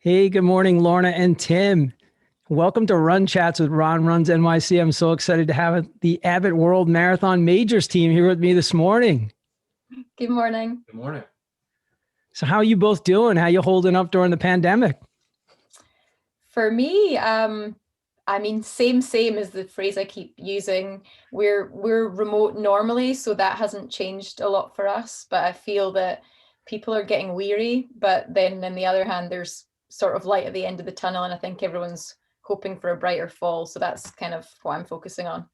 Hey, good morning, Lorna and Tim. Welcome to RunChats with Ron Runs NYC. I'm so excited to have the Abbott World Marathon Majors team here with me this morning. Good morning. Good morning. So how are you both doing? How you holding up during the pandemic? For me, same is the phrase I keep using. We're remote normally, so that hasn't changed a lot for us. But I feel that people are getting weary. But then on the other hand, there's sort of light at the end of the tunnel, and I think everyone's hoping for a brighter fall. So that's kind of what I'm focusing on.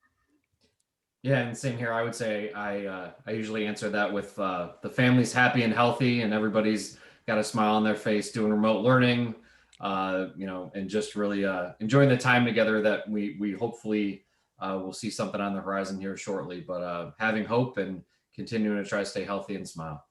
Yeah, and same here. I would say I usually answer that with the family's happy and healthy, and everybody's got a smile on their face doing remote learning, and just really enjoying the time together that we hopefully will see something on the horizon here shortly. But having hope and continuing to try to stay healthy and smile.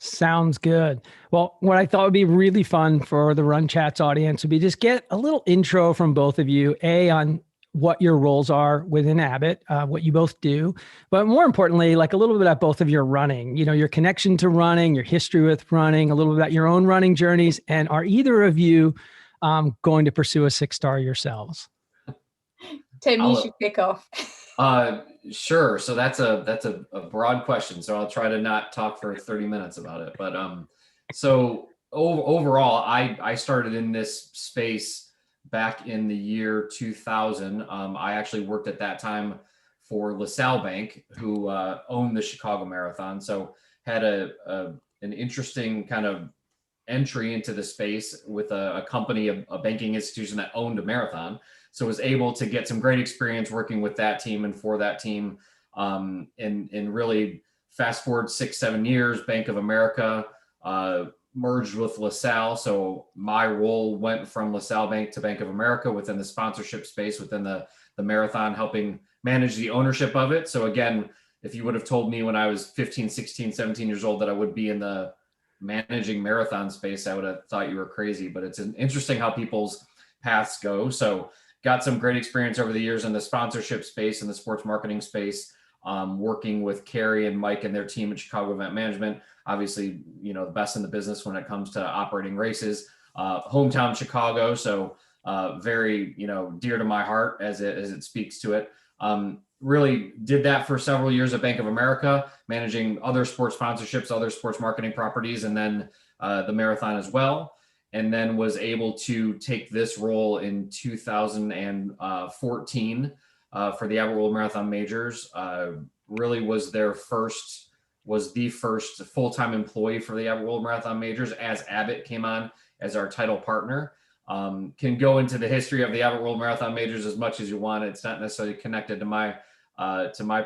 Sounds good. Well, what I thought would be really fun for the Run Chats audience would be just get a little intro from both of you, on what your roles are within Abbott, what you both do, but more importantly, like a little bit about both of your running, your connection to running, your history with running, a little bit about your own running journeys, and are either of you going to pursue a 6-star yourselves? Tim, you should kick off. Sure. So that's a broad question. So I'll try to not talk for 30 minutes about it. But so overall, I started in this space back in the year 2000. I actually worked at that time for LaSalle Bank, who owned the Chicago Marathon. So had an interesting kind of entry into the space with a company, a banking institution that owned a marathon. So was able to get some great experience working with that team and for that team. And really fast forward 6-7 years, Bank of America merged with LaSalle. So my role went from LaSalle Bank to Bank of America within the sponsorship space, within the marathon, helping manage the ownership of it. So again, if you would have told me when I was 15, 16, 17 years old that I would be in the managing marathon space, I would have thought you were crazy. But it's interesting how people's paths go. So got some great experience over the years in the sponsorship space and the sports marketing space, working with Carrie and Mike and their team at Chicago Event Management. Obviously, the best in the business when it comes to operating races. Hometown Chicago, so very dear to my heart as it speaks to it. Really did that for several years at Bank of America, managing other sports sponsorships, other sports marketing properties, and then the marathon as well. And then was able to take this role in 2014 for the Abbott World Marathon Majors. Really was the first full-time employee for the Abbott World Marathon Majors as Abbott came on as our title partner. Can go into the history of the Abbott World Marathon Majors as much as you want. It's not necessarily connected to my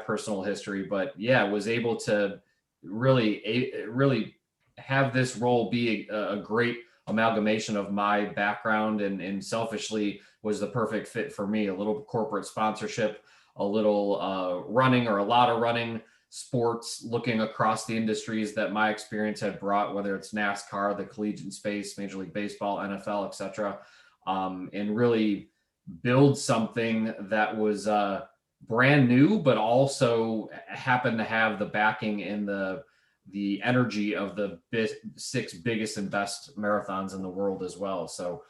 personal history, but yeah, was able to really have this role be a great amalgamation of my background and selfishly was the perfect fit for me. A little corporate sponsorship, a little running or a lot of running, sports, looking across the industries that my experience had brought, whether it's NASCAR, the collegiate space, Major League Baseball, NFL, etc., and really build something that was brand new, but also happened to have the backing and the energy of the 6 biggest and best marathons in the world as well. So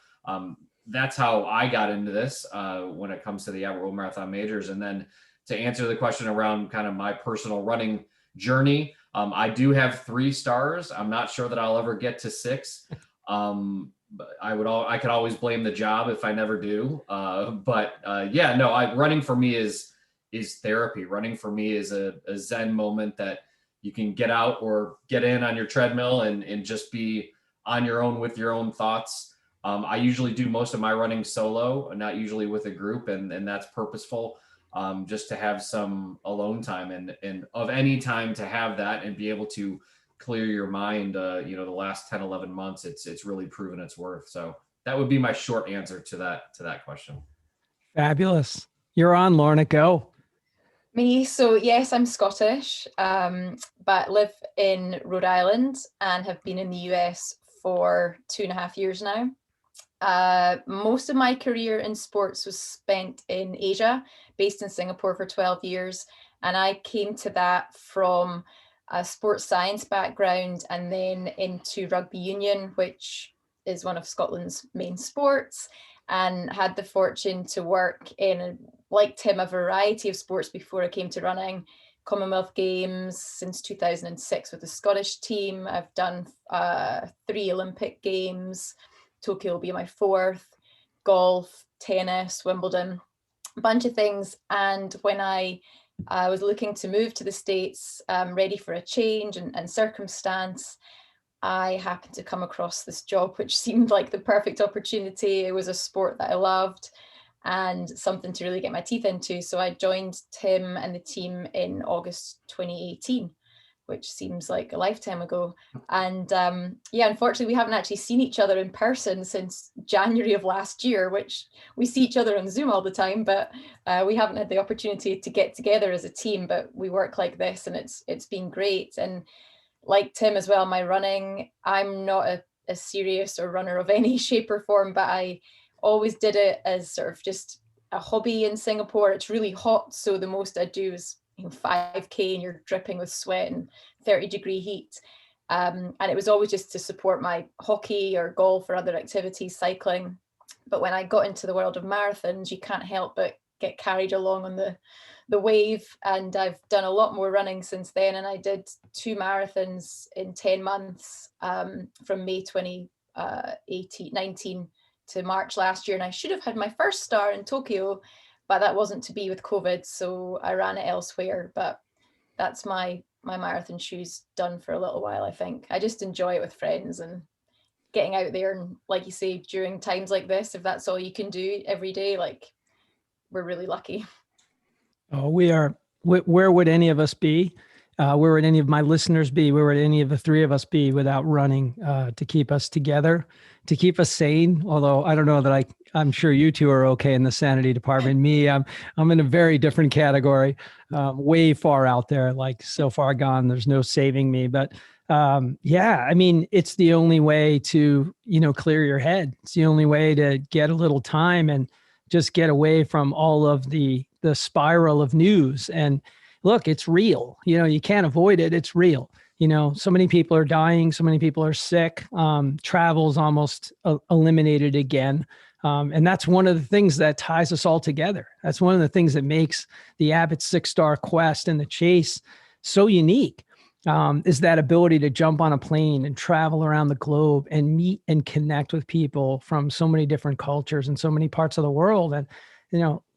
that's how I got into this when it comes to the Abbott World Marathon Majors. And then to answer the question around kind of my personal running journey, I do have 3 stars. I'm not sure that I'll ever get to 6. But I could always blame the job if I never do. Running for me is therapy. Running for me is a Zen moment that you can get out or get in on your treadmill and just be on your own with your own thoughts. I usually do most of my running solo, not usually with a group, and that's purposeful, just to have some alone time and of any time to have that and be able to clear your mind. The last 10, 11 months, it's really proven its worth. So that would be my short answer to that question. Fabulous. You're on, Lorna. Go. Me, so yes, I'm Scottish, but live in Rhode Island and have been in the US for 2.5 years now. Most of my career in sports was spent in Asia, based in Singapore for 12 years. And I came to that from a sports science background and then into rugby union, which is one of Scotland's main sports, and had the fortune to work in, like Tim, a variety of sports before I came to running. Commonwealth Games since 2006 with the Scottish team. I've done 3 Olympic Games. Tokyo will be my 4th. Golf, tennis, Wimbledon, a bunch of things. And when I was looking to move to the States, ready for a change and circumstance, I happened to come across this job, which seemed like the perfect opportunity. It was a sport that I loved and something to really get my teeth into. So I joined Tim and the team in August 2018, which seems like a lifetime ago. And yeah, unfortunately, we haven't actually seen each other in person since January of last year, which we see each other on Zoom all the time, but we haven't had the opportunity to get together as a team, but we work like this and it's been great. And like Tim as well, my running, I'm not a serious or runner of any shape or form, but I always did it as sort of just a hobby in Singapore. It's really hot, so the most I do is 5K and you're dripping with sweat and 30-degree heat. And it was always just to support my hockey or golf or other activities, cycling. But when I got into the world of marathons, you can't help but get carried along on the wave. And I've done a lot more running since then. And I did 2 marathons in 10 months from May 2019 to March last year. And I should have had my first star in Tokyo, but that wasn't to be with COVID. So I ran it elsewhere. But that's my marathon shoes done for a little while, I think. I just enjoy it with friends and getting out there. And like you say, during times like this, if that's all you can do every day, like, we're really lucky. Oh, we are. Where would any of us be? Where would any of my listeners be? Where would any of the 3 of us be without running to keep us together, to keep us sane? Although I don't know that I'm sure you 2 are okay in the sanity department. Me, I'm in a very different category, way far out there, like so far gone, there's no saving me. But yeah, I mean, it's the only way to, clear your head. It's the only way to get a little time and just get away from all of the spiral of news. And look, it's real. You can't avoid it. It's real. So many people are dying. So many people are sick. Travel's almost eliminated again. And that's one of the things that ties us all together. That's one of the things that makes the Abbott 6-star quest and the chase so unique, is that ability to jump on a plane and travel around the globe and meet and connect with people from so many different cultures and so many parts of the world. And,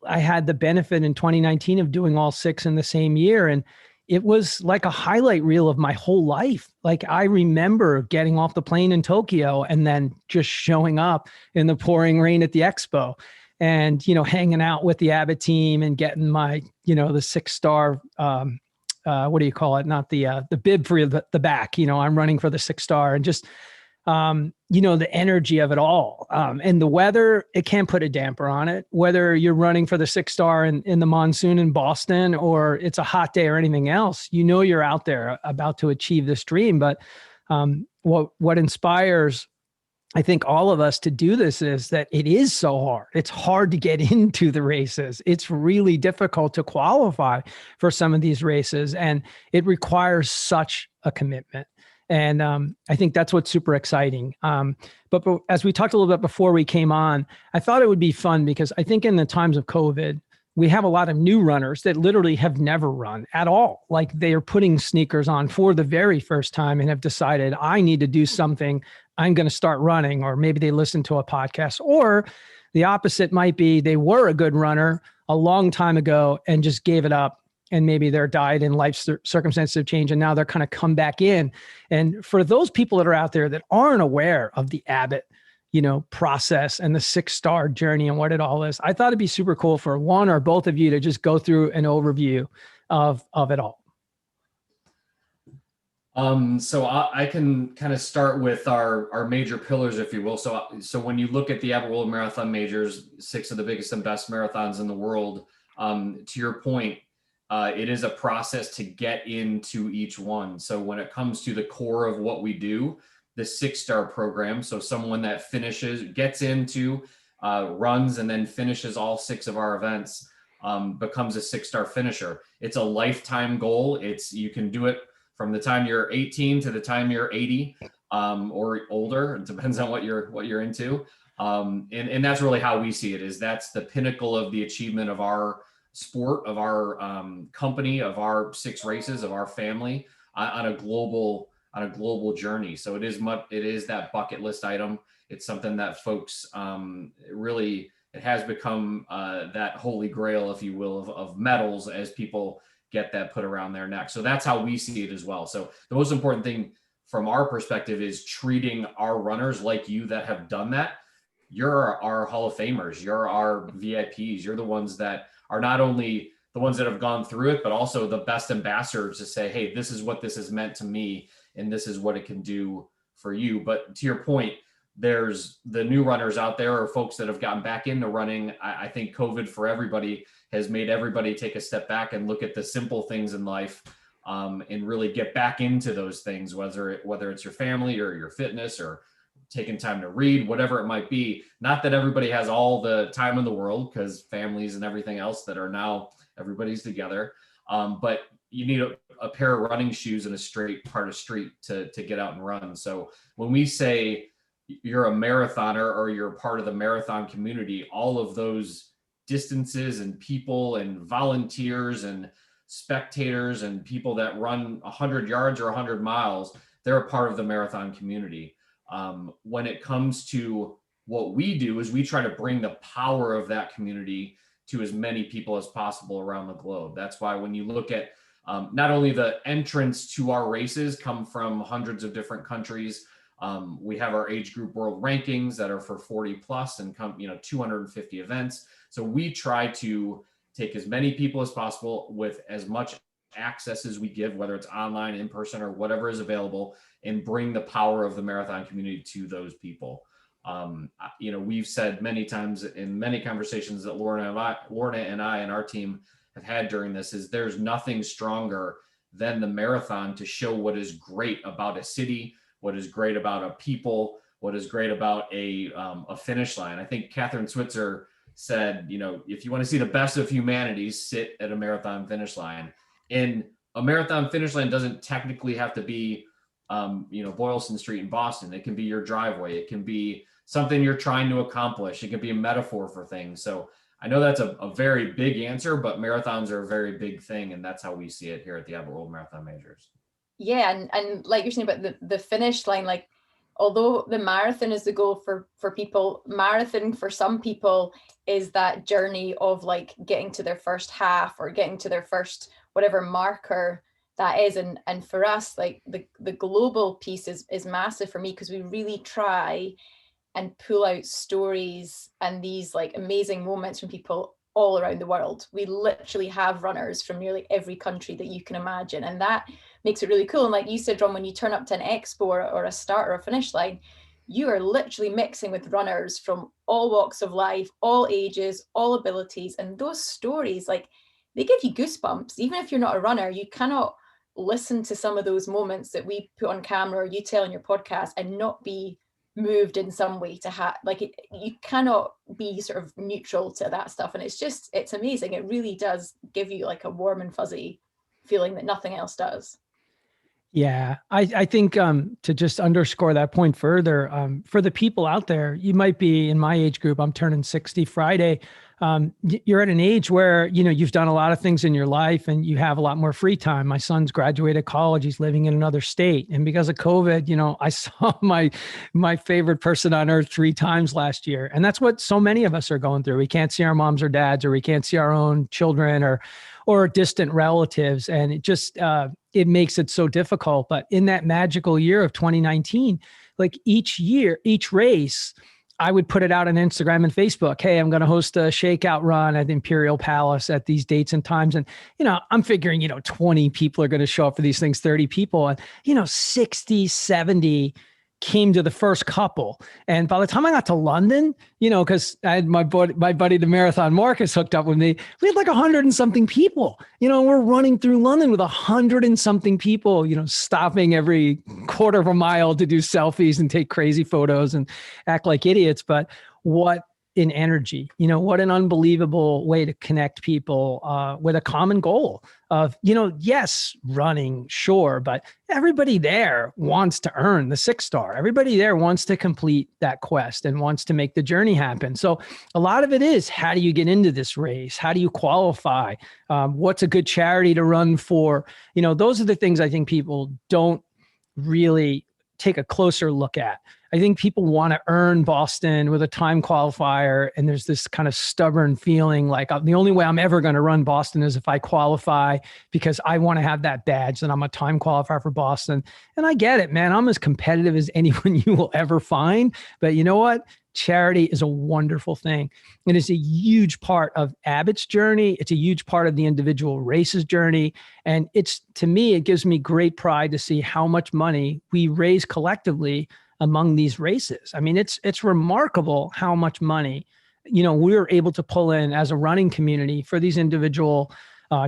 I had the benefit in 2019 of doing all 6 in the same year. And it was like a highlight reel of my whole life. Like, I remember getting off the plane in Tokyo and then just showing up in the pouring rain at the expo and, hanging out with the Abbott team and getting my, the 6-star, what do you call it? Not the bib for the back, I'm running for the 6-star, and just, the energy of it all. And the weather, it can't put a damper on it, whether you're running for the 6-star in the monsoon in Boston, or it's a hot day or anything else, you're out there about to achieve this dream. But what inspires, I think, all of us to do this is that it is so hard. It's hard to get into the races. It's really difficult to qualify for some of these races, and it requires such a commitment. And I think that's what's super exciting. But as we talked a little bit before we came on, I thought it would be fun because I think in the times of COVID, we have a lot of new runners that literally have never run at all. Like, they are putting sneakers on for the very first time and have decided, I need to do something. I'm going to start running. Or maybe they listen to a podcast, or the opposite might be they were a good runner a long time ago and just gave it up. And maybe their diet and life circumstances have changed, and now they're kind of come back in. And for those people that are out there that aren't aware of the Abbott, process and the 6-star journey and what it all is, I thought it'd be super cool for one or both of you to just go through an overview of it all. So I can kind of start with our major pillars, if you will. So when you look at the Abbott World Marathon Majors, 6 of the biggest and best marathons in the world, to your point, it is a process to get into each one. So when it comes to the core of what we do, the 6-star program, so someone that gets into, runs, and then finishes all 6 of our events, becomes a 6-star finisher. It's a lifetime goal. You can do it from the time you're 18 to the time you're 80. or older. It depends on what you're into. And that's really how we see it, is that's the pinnacle of the achievement of our sport, of our company, of our 6 races, of our family on a global journey. So it is that bucket list item. It's something that folks really, it has become that holy grail, if you will, of medals as people get that put around their neck. So that's how we see it as well. So the most important thing from our perspective is treating our runners like you that have done that. You're our Hall of Famers. You're our VIPs. You're the ones that are not only the ones that have gone through it, but also the best ambassadors to say, hey, this is what this has meant to me, and this is what it can do for you. But to your point, there's the new runners out there, or folks that have gotten back into running. I think COVID for everybody has made everybody take a step back and look at the simple things in life, and really get back into those things, whether it's your family or your fitness or taking time to read, whatever it might be. Not that everybody has all the time in the world, because families and everything else that are now, everybody's together. But you need a pair of running shoes and a straight part of street to get out and run. So when we say you're a marathoner or you're part of the marathon community, all of those distances and people and volunteers and spectators and people that run 100 yards or 100 miles, they're a part of the marathon community. When it comes to what we do, is we try to bring the power of that community to as many people as possible around the globe. That's why when you look at not only the entrants to our races come from hundreds of different countries, we have our age group world rankings that are for 40 plus and come, 250 events. So we try to take as many people as possible with as much access as we give, whether it's online, in person, or whatever is available, and bring the power of the marathon community to those people. We've said many times in many conversations that Lorna and I and our team have had during this, is there's nothing stronger than the marathon to show what is great about a city, what is great about a people, what is great about a finish line. I think Catherine Switzer said, if you want to see the best of humanity, sit at a marathon finish line. And a marathon finish line doesn't technically have to be, Boylston Street in Boston. It can be your driveway. It can be something you're trying to accomplish. It can be a metaphor for things. So I know that's a very big answer, but marathons are a very big thing. And that's how we see it here at the Abbott World Marathon Majors. Yeah. And like you're saying about the finish line, like, although the marathon is the goal for people, marathon for some people is that journey of like getting to their first half or getting to their first whatever marker that is. And for us, like the global piece is massive for me, because we really try and pull out stories and these like amazing moments from people all around the world. We literally have runners from nearly every country that you can imagine. And that makes it really cool. And like you said, Ron, when you turn up to an expo or a start or a finish line, you are literally mixing with runners from all walks of life, all ages, all abilities. And those stories, like, they give you goosebumps. Even if you're not a runner, you cannot listen to some of those moments that we put on camera or you tell in your podcast and not be moved in some way to have, like, you cannot be sort of neutral to that stuff. And it's amazing. It really does give you like a warm and fuzzy feeling that nothing else does. Yeah, I think to just underscore that point further, for the people out there, you might be in my age group. I'm turning 60 Friday. You're at an age where, you've done a lot of things in your life and you have a lot more free time. My son's graduated college. He's living in another state. And because of COVID, I saw my favorite person on earth 3 times last year. And that's what so many of us are going through. We can't see our moms or dads, or we can't see our own children or distant relatives. And it just, it makes it so difficult. But in that magical year of 2019, like each race, I would put it out on Instagram and Facebook. Hey, I'm going to host a shakeout run at Imperial Palace at these dates and times. And, I'm figuring, 20 people are going to show up for these things, 30 people. And, 60, 70 came to the first couple. And by the time I got to London, because I had my buddy, the marathon Marcus, hooked up with me, we had like 100 and something people, we're running through London with 100 and something people, stopping every quarter of a mile to do selfies and take crazy photos and act like idiots. But what in energy. What an unbelievable way to connect people with a common goal of, yes, running, sure, but everybody there wants to earn the 6-star. Everybody there wants to complete that quest and wants to make the journey happen. So a lot of it is, how do you get into this race? How do you qualify? What's a good charity to run for? Those are the things I think people don't really take a closer look at. I think people want to earn Boston with a time qualifier, and there's this kind of stubborn feeling like, the only way I'm ever going to run Boston is if I qualify, because I want to have that badge that I'm a time qualifier for Boston. And I get it, man. I'm as competitive as anyone you will ever find. But you know what? Charity is a wonderful thing. It is a huge part of Abbott's journey. It's a huge part of the individual race's journey. And to me, it gives me great pride to see how much money we raise collectively among these races. I mean, it's remarkable how much money, we're able to pull in as a running community for these individual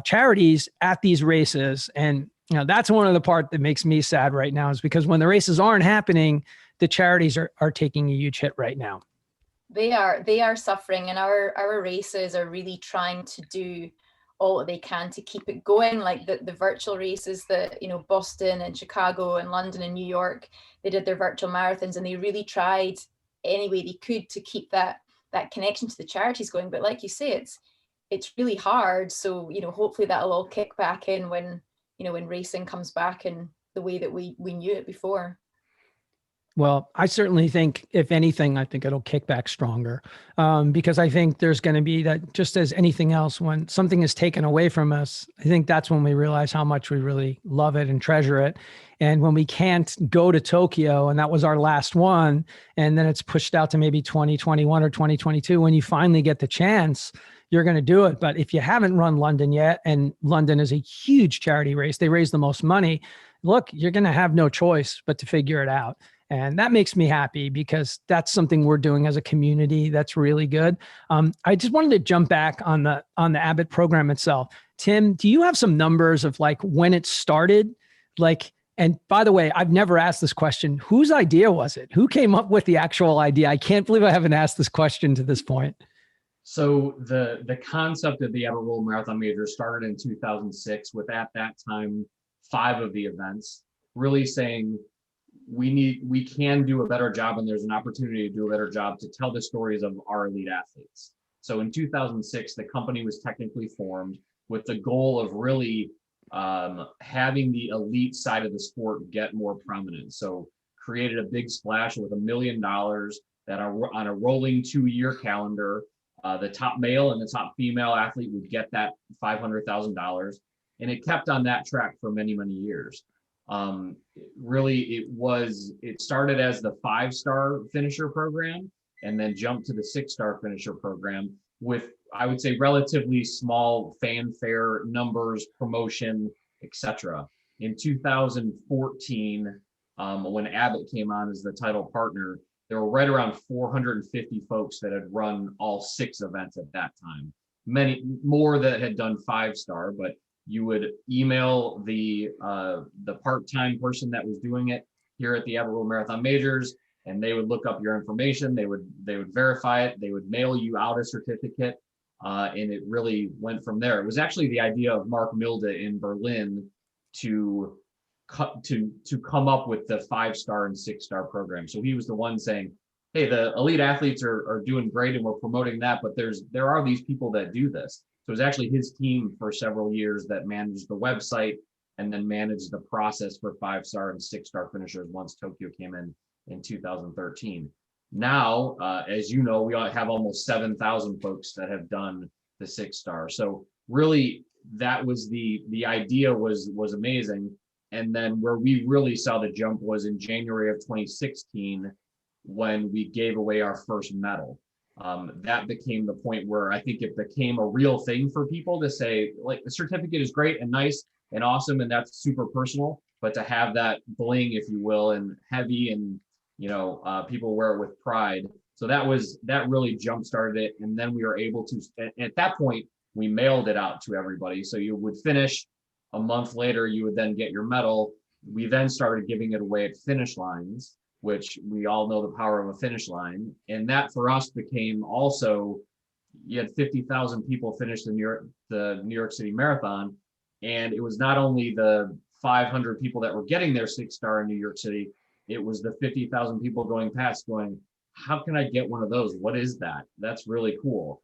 charities at these races. And, that's one of the part that makes me sad right now, is because when the races aren't happening, the charities are taking a huge hit right now. They are suffering, and our races are really trying to do all that they can to keep it going. Like the virtual races that, Boston and Chicago and London and New York, they did their virtual marathons, and they really tried any way they could to keep that connection to the charities going. But like you say, it's really hard. So, hopefully that'll all kick back in when racing comes back in the way that we knew it before. Well, I certainly think, if anything, I think it'll kick back stronger, because I think there's going to be that, just as anything else, when something is taken away from us, I think that's when we realize how much we really love it and treasure it. And when we can't go to Tokyo, and that was our last one, and then it's pushed out to maybe 2021 or 2022, when you finally get the chance, you're going to do it. But if you haven't run London yet, and London is a huge charity race, they raise the most money, look, you're going to have no choice but to figure it out. And that makes me happy, because that's something we're doing as a community that's really good. I just wanted to jump back on the Abbott program itself. Tim, do you have some numbers of like when it started? And by the way, I've never asked this question. Whose idea was it? Who came up with the actual idea? I can't believe I haven't asked this question to this point. So the concept of the AbbottWMM Marathon Major started in 2006 with, at that time, 5 of the events, really saying, we can do a better job, and there's an opportunity to do a better job to tell the stories of our elite athletes. So in 2006, the company was technically formed with the goal of really having the elite side of the sport get more prominent. So created a big splash with $1 million that are on a rolling 2-year calendar. The top male and the top female athlete would get that $500,000. And it kept on that track for many, many years. Really, it started as the 5-star finisher program, and then jumped to the 6-star finisher program with, I would say, relatively small fanfare, numbers, promotion, etc. In 2014, when Abbott came on as the title partner, there were right around 450 folks that had run all 6 events at that time. Many more that had done 5-star, but you would email the part-time person that was doing it here at the AbbottWMM Marathon Majors, and they would look up your information. They would verify it. They would mail you out a certificate, and it really went from there. It was actually the idea of Mark Milde in Berlin to come up with the 5-star and 6-star program. So he was the one saying, hey, the elite athletes are doing great, and we're promoting that, but there are these people that do this. So it was actually his team for several years that managed the website and then managed the process for 5-star and 6-star finishers once Tokyo came in 2013. Now, as you know, we have almost 7,000 folks that have done the 6-star. So really, that was the idea was amazing. And then where we really saw the jump was in January of 2016, when we gave away our first medal. That became the point where I think it became a real thing for people to say, like, the certificate is great and nice and awesome, and that's super personal, but to have that bling, if you will, and heavy, and people wear it with pride. So that really jump started it. And then we were able to, at that point, we mailed it out to everybody. So you would finish a month later, you would then get your medal. We then started giving it away at finish lines. which we all know the power of a finish line. And that for us became also, you had 50,000 people finish the New York City Marathon. And it was not only the 500 people that were getting their 6-star in New York City, it was the 50,000 people going past going, how can I get one of those? What is that? That's really cool.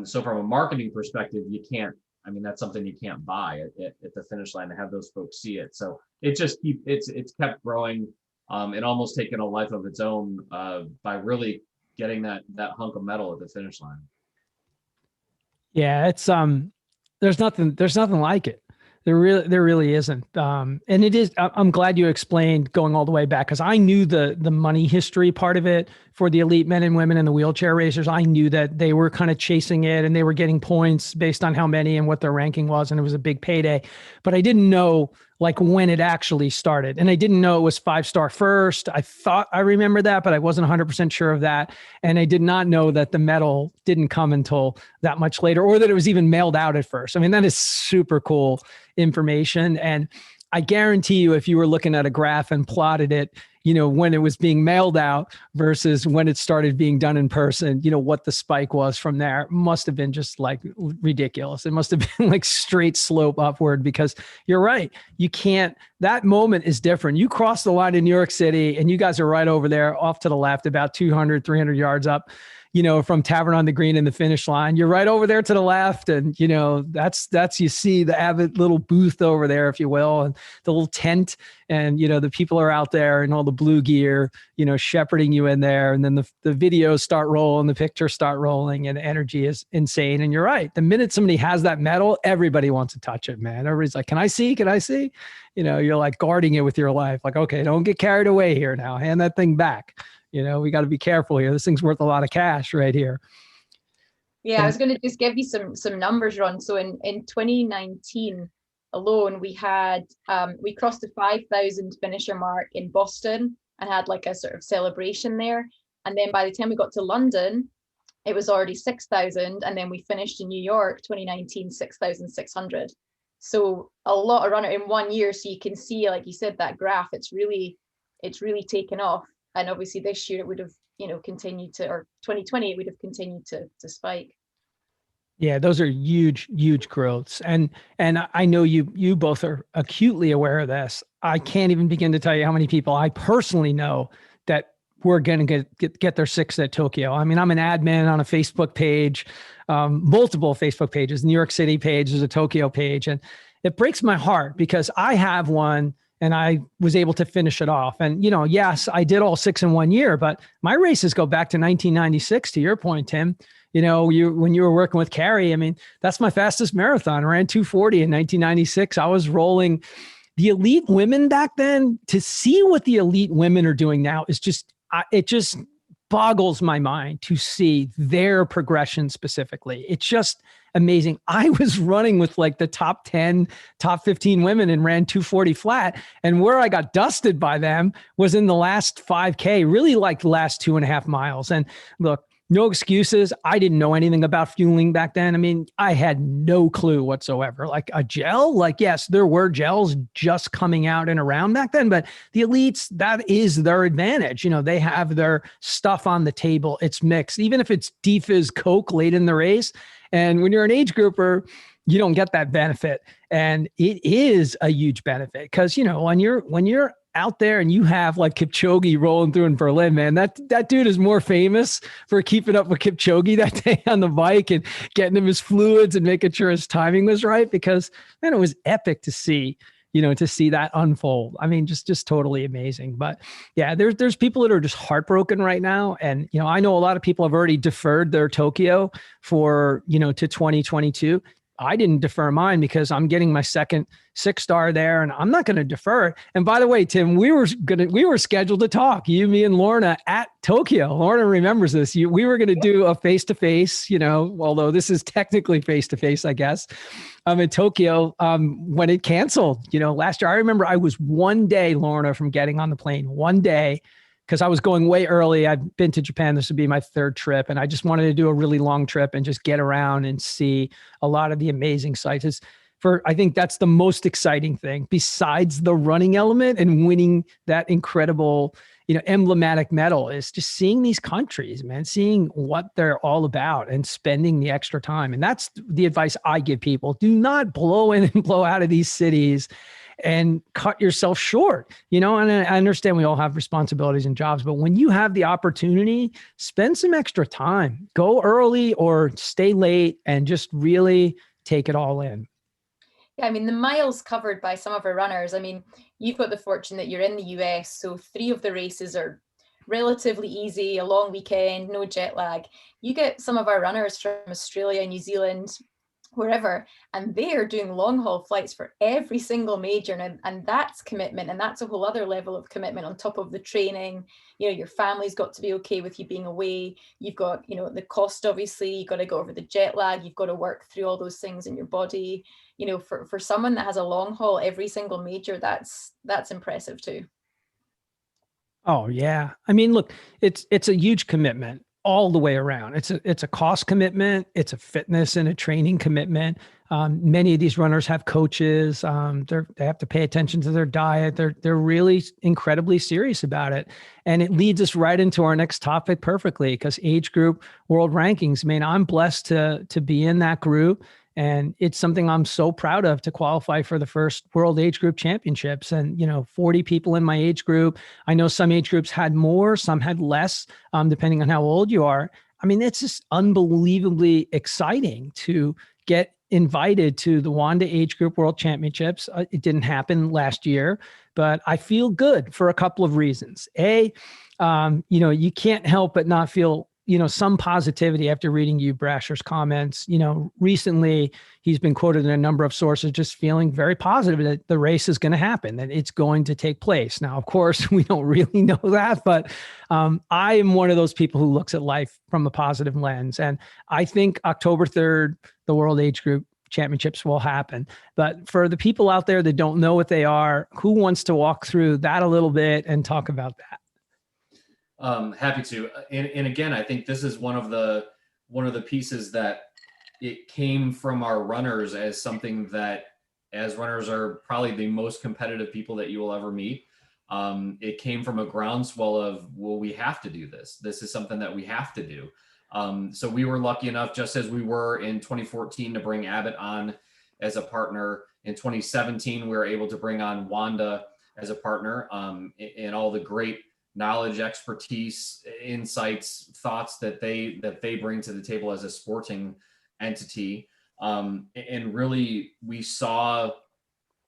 So from a marketing perspective, you can't, I mean, that's something you can't buy at the finish line to have those folks see it. So it just it's kept growing and almost taken a life of its own by really getting that hunk of metal at the finish line. Yeah, it's there's nothing like it. There really isn't. And it is, I'm glad you explained going all the way back, because I knew the money history part of it for the elite men and women and the wheelchair racers. I knew that they were kind of chasing it and they were getting points based on how many and what their ranking was. And it was a big payday, but I didn't know like when it actually started. And I didn't know it was 5-star first. I thought I remember that, but I wasn't 100% sure of that. And I did not know that the medal didn't come until that much later, or that it was even mailed out at first. I mean, that is super cool information. And I guarantee you, if you were looking at a graph and plotted it, you know, when it was being mailed out versus when it started being done in person, you know, what the spike was from there must have been just like ridiculous. It must have been like straight slope upward, because you're right. You can't, that moment is different. You cross the line in New York City and you guys are right over there off to the left, about 200, 300 yards up, you know, from Tavern on the Green and the finish line. You're right over there to the left. And, you know, that's, you see the Abbott little booth over there, if you will, and the little tent, and, you know, the people are out there in all the blue gear, you know, shepherding you in there. And then the videos start rolling, the pictures start rolling, and the energy is insane. And you're right. The minute somebody has that medal, everybody wants to touch it, man. Everybody's like, can I see? Can I see? You know, you're like guarding it with your life. Like, okay, don't get carried away here now. Hand that thing back. You know, we got to be careful here. This thing's worth a lot of cash right here. Yeah, I was going to just give you some numbers, Ron. So in 2019 alone, we had we crossed the 5,000 finisher mark in Boston and had like a sort of celebration there. And then by the time we got to London, it was already 6,000. And then we finished in New York 2019, 6,600. So a lot of runner in 1 year. So you can see, like you said, that graph, it's really taken off. And obviously this year it would have, you know, continued to, or 2020, it would have continued to spike. Yeah, those are huge growths. And I know you both are acutely aware of this. I can't even begin to tell you how many people I personally know that were going to get their 6 at Tokyo. I mean, I'm an admin on a Facebook page, multiple Facebook pages, New York City page, there's a Tokyo page. And it breaks my heart because I have one and I was able to finish it off. And, you know, yes, I did all 6 in 1 year, but my races go back to 1996, to your point, Tim. You know, when you were working with Carrie, I mean, that's my fastest marathon. I ran 240 in 1996. I was rolling the elite women back then. To see what the elite women are doing now is just, it just boggles my mind to see their progression specifically. It's just amazing. I was running with like the top 10, top 15 women and ran 240 flat. And where I got dusted by them was in the last 5K, really like the last 2.5 miles. And look, no excuses. I didn't know anything about fueling back then. I mean, I had no clue whatsoever. Like a gel, like, yes, there were gels just coming out and around back then, but the elites, that is their advantage. You know, they have their stuff on the table. It's mixed, even if it's defizz Coke late in the race. And when you're an age grouper, you don't get that benefit. And it is a huge benefit because, you know, when you're out there and you have like Kipchoge rolling through in Berlin, man, that dude is more famous for keeping up with Kipchoge that day on the bike and getting him his fluids and making sure his timing was right, because, man, it was epic to see, you know, to see that unfold. I mean, just totally amazing. But yeah, there's people that are just heartbroken right now. And, you know, I know a lot of people have already deferred their Tokyo for, you know, to 2022. I didn't defer mine because I'm getting my second 6-star there and I'm not going to defer it. And by the way, Tim, we were scheduled to talk, you, me, and Lorna at Tokyo. Lorna remembers this. We were going to do a face-to-face, you know, although this is technically face-to-face, I guess, in Tokyo when it canceled, you know, last year. I remember I was one day, Lorna, from getting on the plane, one day, because I was going way early. I've been to Japan. This would be my 3rd trip. And I just wanted to do a really long trip and just get around and see a lot of the amazing sites. I think that's the most exciting thing besides the running element and winning that incredible, emblematic medal is just seeing these countries, man, seeing what they're all about and spending the extra time. And that's the advice I give people. Do not blow in and blow out of these cities and cut yourself short, and I understand we all have responsibilities and jobs, but when you have the opportunity, spend some extra time, go early or stay late and just really take it all in. Yeah, I mean, the miles covered by some of our runners, I mean, you've got the fortune that you're in the US, so 3 of the races are relatively easy, a long weekend, no jet lag. You get some of our runners from Australia, New Zealand, wherever, and they are doing long haul flights for every single major, and that's commitment, and that's a whole other level of commitment on top of the training. Your family's got to be okay with you being away. You've got the cost, obviously. You've got to go over the jet lag. You've got to work through all those things in your body. For someone that has a long haul every single major, that's impressive too. Oh yeah, I mean, look, it's a huge commitment all the way around. It's a cost commitment. It's a fitness and a training commitment. Many of these runners have coaches. They have to pay attention to their diet. They're really incredibly serious about it. And it leads us right into our next topic perfectly, because age group world rankings. I mean, I'm blessed to be in that group. And it's something I'm so proud of, to qualify for the first World Age Group Championships. And, 40 people in my age group. I know some age groups had more, some had less, depending on how old you are. I mean, it's just unbelievably exciting to get invited to the Wanda Age Group World Championships. It didn't happen last year, but I feel good for a couple of reasons. A, you can't help but not feel some positivity after reading you, Brasher's comments. Recently he's been quoted in a number of sources just feeling very positive that the race is going to happen, that it's going to take place. Now, of course, we don't really know that, but I am one of those people who looks at life from a positive lens. And I think October 3rd, the World Age Group Championships will happen. But for the people out there that don't know what they are, who wants to walk through that a little bit and talk about that? Happy to. And again, I think this is one of the pieces that it came from our runners as something that, as runners, are probably the most competitive people that you will ever meet. It came from a groundswell of, well, we have to do this. This is something that we have to do. So we were lucky enough, just as we were in 2014, to bring Abbott on as a partner. In 2017, we were able to bring on Wanda as a partner, and all the great knowledge, expertise, insights, thoughts that they bring to the table as a sporting entity. And really, we saw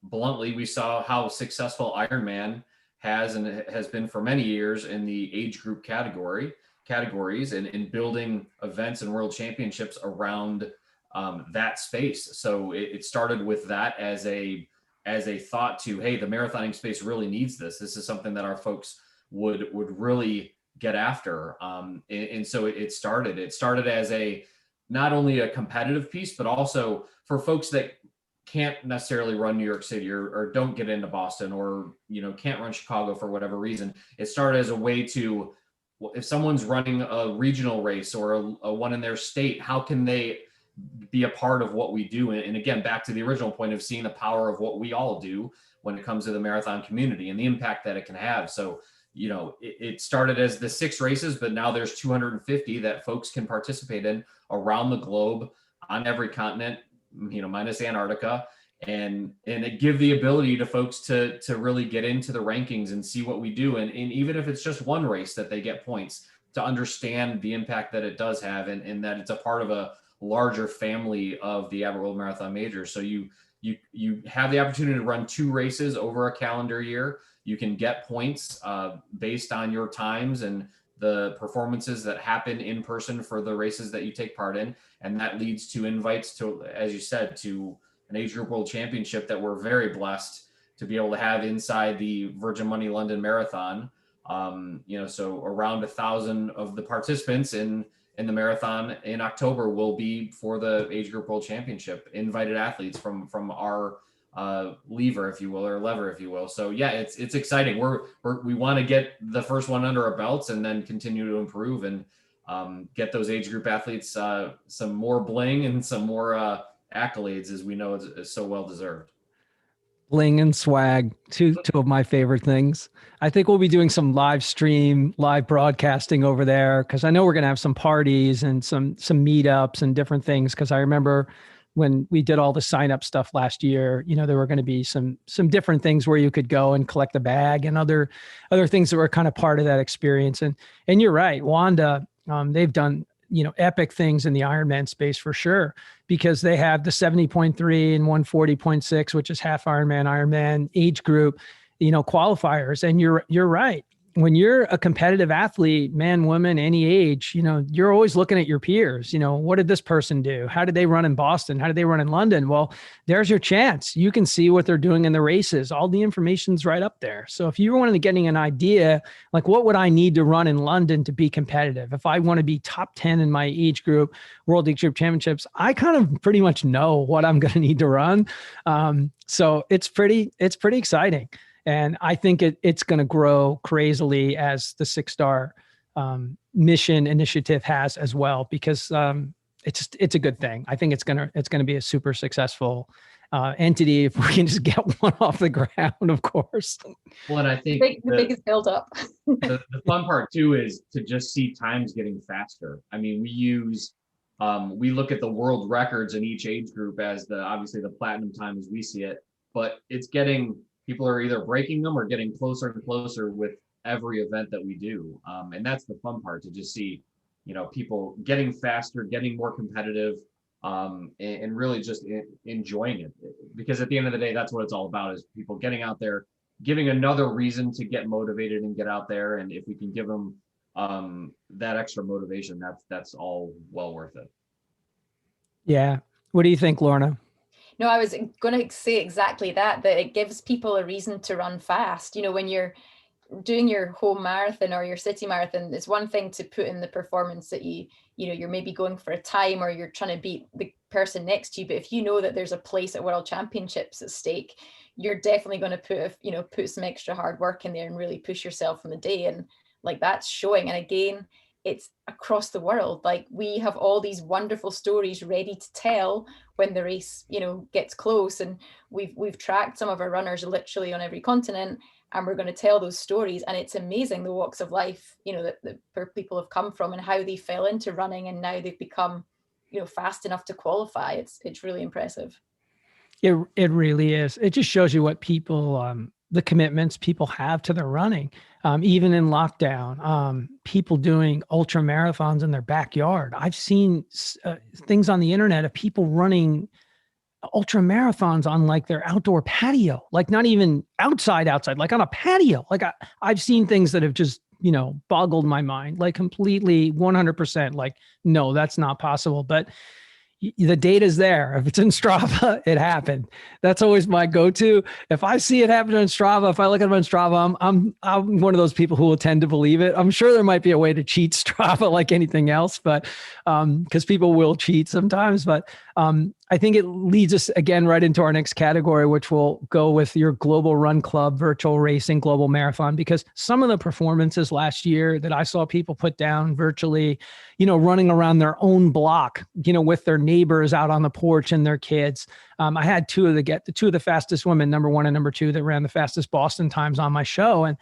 how successful Ironman has been for many years in the age group categories, and in building events and world championships around that space. So it started with that as a thought to, hey, the marathoning space really needs this. This is something that our folks would really get after. And so it started as not only a competitive piece, but also for folks that can't necessarily run New York City or don't get into Boston, or, can't run Chicago for whatever reason. It started as a way to, if someone's running a regional race or a one in their state, how can they be a part of what we do? And again, back to the original point of seeing the power of what we all do when it comes to the marathon community and the impact that it can have. So, it started as the 6 races, but now there's 250 that folks can participate in around the globe, on every continent, minus Antarctica, and it give the ability to folks to really get into the rankings and see what we do. And even if it's just one race that they get points, to understand the impact that it does have, and that it's a part of a larger family of the Abbott World Marathon Majors. So you have the opportunity to run 2 races over a calendar year. You can get points based on your times and the performances that happen in person for the races that you take part in. And that leads to invites to, as you said, to an age group world championship that we're very blessed to be able to have inside the Virgin Money London Marathon. So around 1,000 of the participants in the marathon in October will be for the age group world championship, invited athletes from our lever, if you will. So yeah, it's exciting. We want to get the first one under our belts and then continue to improve and get those age group athletes some more bling and some more accolades, as we know is so well deserved. Bling and swag, two of my favorite things. I think we'll be doing some live broadcasting over there, because I know we're going to have some parties and some meetups and different things. Because I remember when we did all the sign up stuff last year, there were going to be some different things where you could go and collect a bag and other things that were kind of part of that experience. And you're right, Wanda, they've done epic things in the Ironman space for sure, because they have the 70.3 and 140.6, which is half Ironman age group, qualifiers. And you're right. When you're a competitive athlete, man, woman, any age, you're always looking at your peers. What did this person do? How did they run in Boston? How did they run in London? Well, there's your chance. You can see what they're doing in the races. All the information's right up there. So if you wanted to getting an idea, like what would I need to run in London to be competitive? If I want to be top 10 in my age group, World Age Group Championships, I kind of pretty much know what I'm going to need to run. So it's pretty exciting. And I think it's going to grow crazily, as the 6-star mission initiative has as well, because it's a good thing. I think it's gonna be a super successful entity if we can just get one off the ground, of course. Well, and I think the biggest build up. the fun part too is to just see times getting faster. I mean, we look at the world records in each age group as obviously the platinum time as we see it, but people are either breaking them or getting closer and closer with every event that we do. And that's the fun part, to just see, people getting faster, getting more competitive, and really just enjoying it. Because at the end of the day, that's what it's all about, is people getting out there, giving another reason to get motivated and get out there. And if we can give them that extra motivation, that's all well worth it. Yeah. What do you think, Lorna? No, I was going to say exactly that it gives people a reason to run fast. When you're doing your home marathon or your city marathon, it's one thing to put in the performance that you're maybe going for a time, or you're trying to beat the person next to you. But if you know that there's a place at World Championships at stake, you're definitely going to put some extra hard work in there and really push yourself on the day. And like, that's showing. And again, it's across the world. Like, we have all these wonderful stories ready to tell when the race, gets close. And we've tracked some of our runners literally on every continent, and we're going to tell those stories. And it's amazing the walks of life, that where people have come from and how they fell into running, and now they've become, fast enough to qualify. It's really impressive. It really is. It just shows you what people, the commitments people have to their running. Even in lockdown, people doing ultra marathons in their backyard. I've seen things on the internet of people running ultra marathons on like their outdoor patio, like not even outside, like on a patio. Like I've seen things that have just, boggled my mind, like completely 100%. Like, no, that's not possible. But the data's there. If it's in Strava, it happened. That's always my go-to. If I see it happen on Strava, if I look at it on Strava, I'm one of those people who will tend to believe it. I'm sure there might be a way to cheat Strava like anything else, but because people will cheat sometimes. But I think it leads us again right into our next category, which will go with your Global Run Club Virtual Racing Global Marathon, because some of the performances last year that I saw people put down virtually, running around their own block, with their neighbors out on the porch and their kids. I had two of the fastest women, number 1 and number 2, that ran the fastest Boston times on my show. And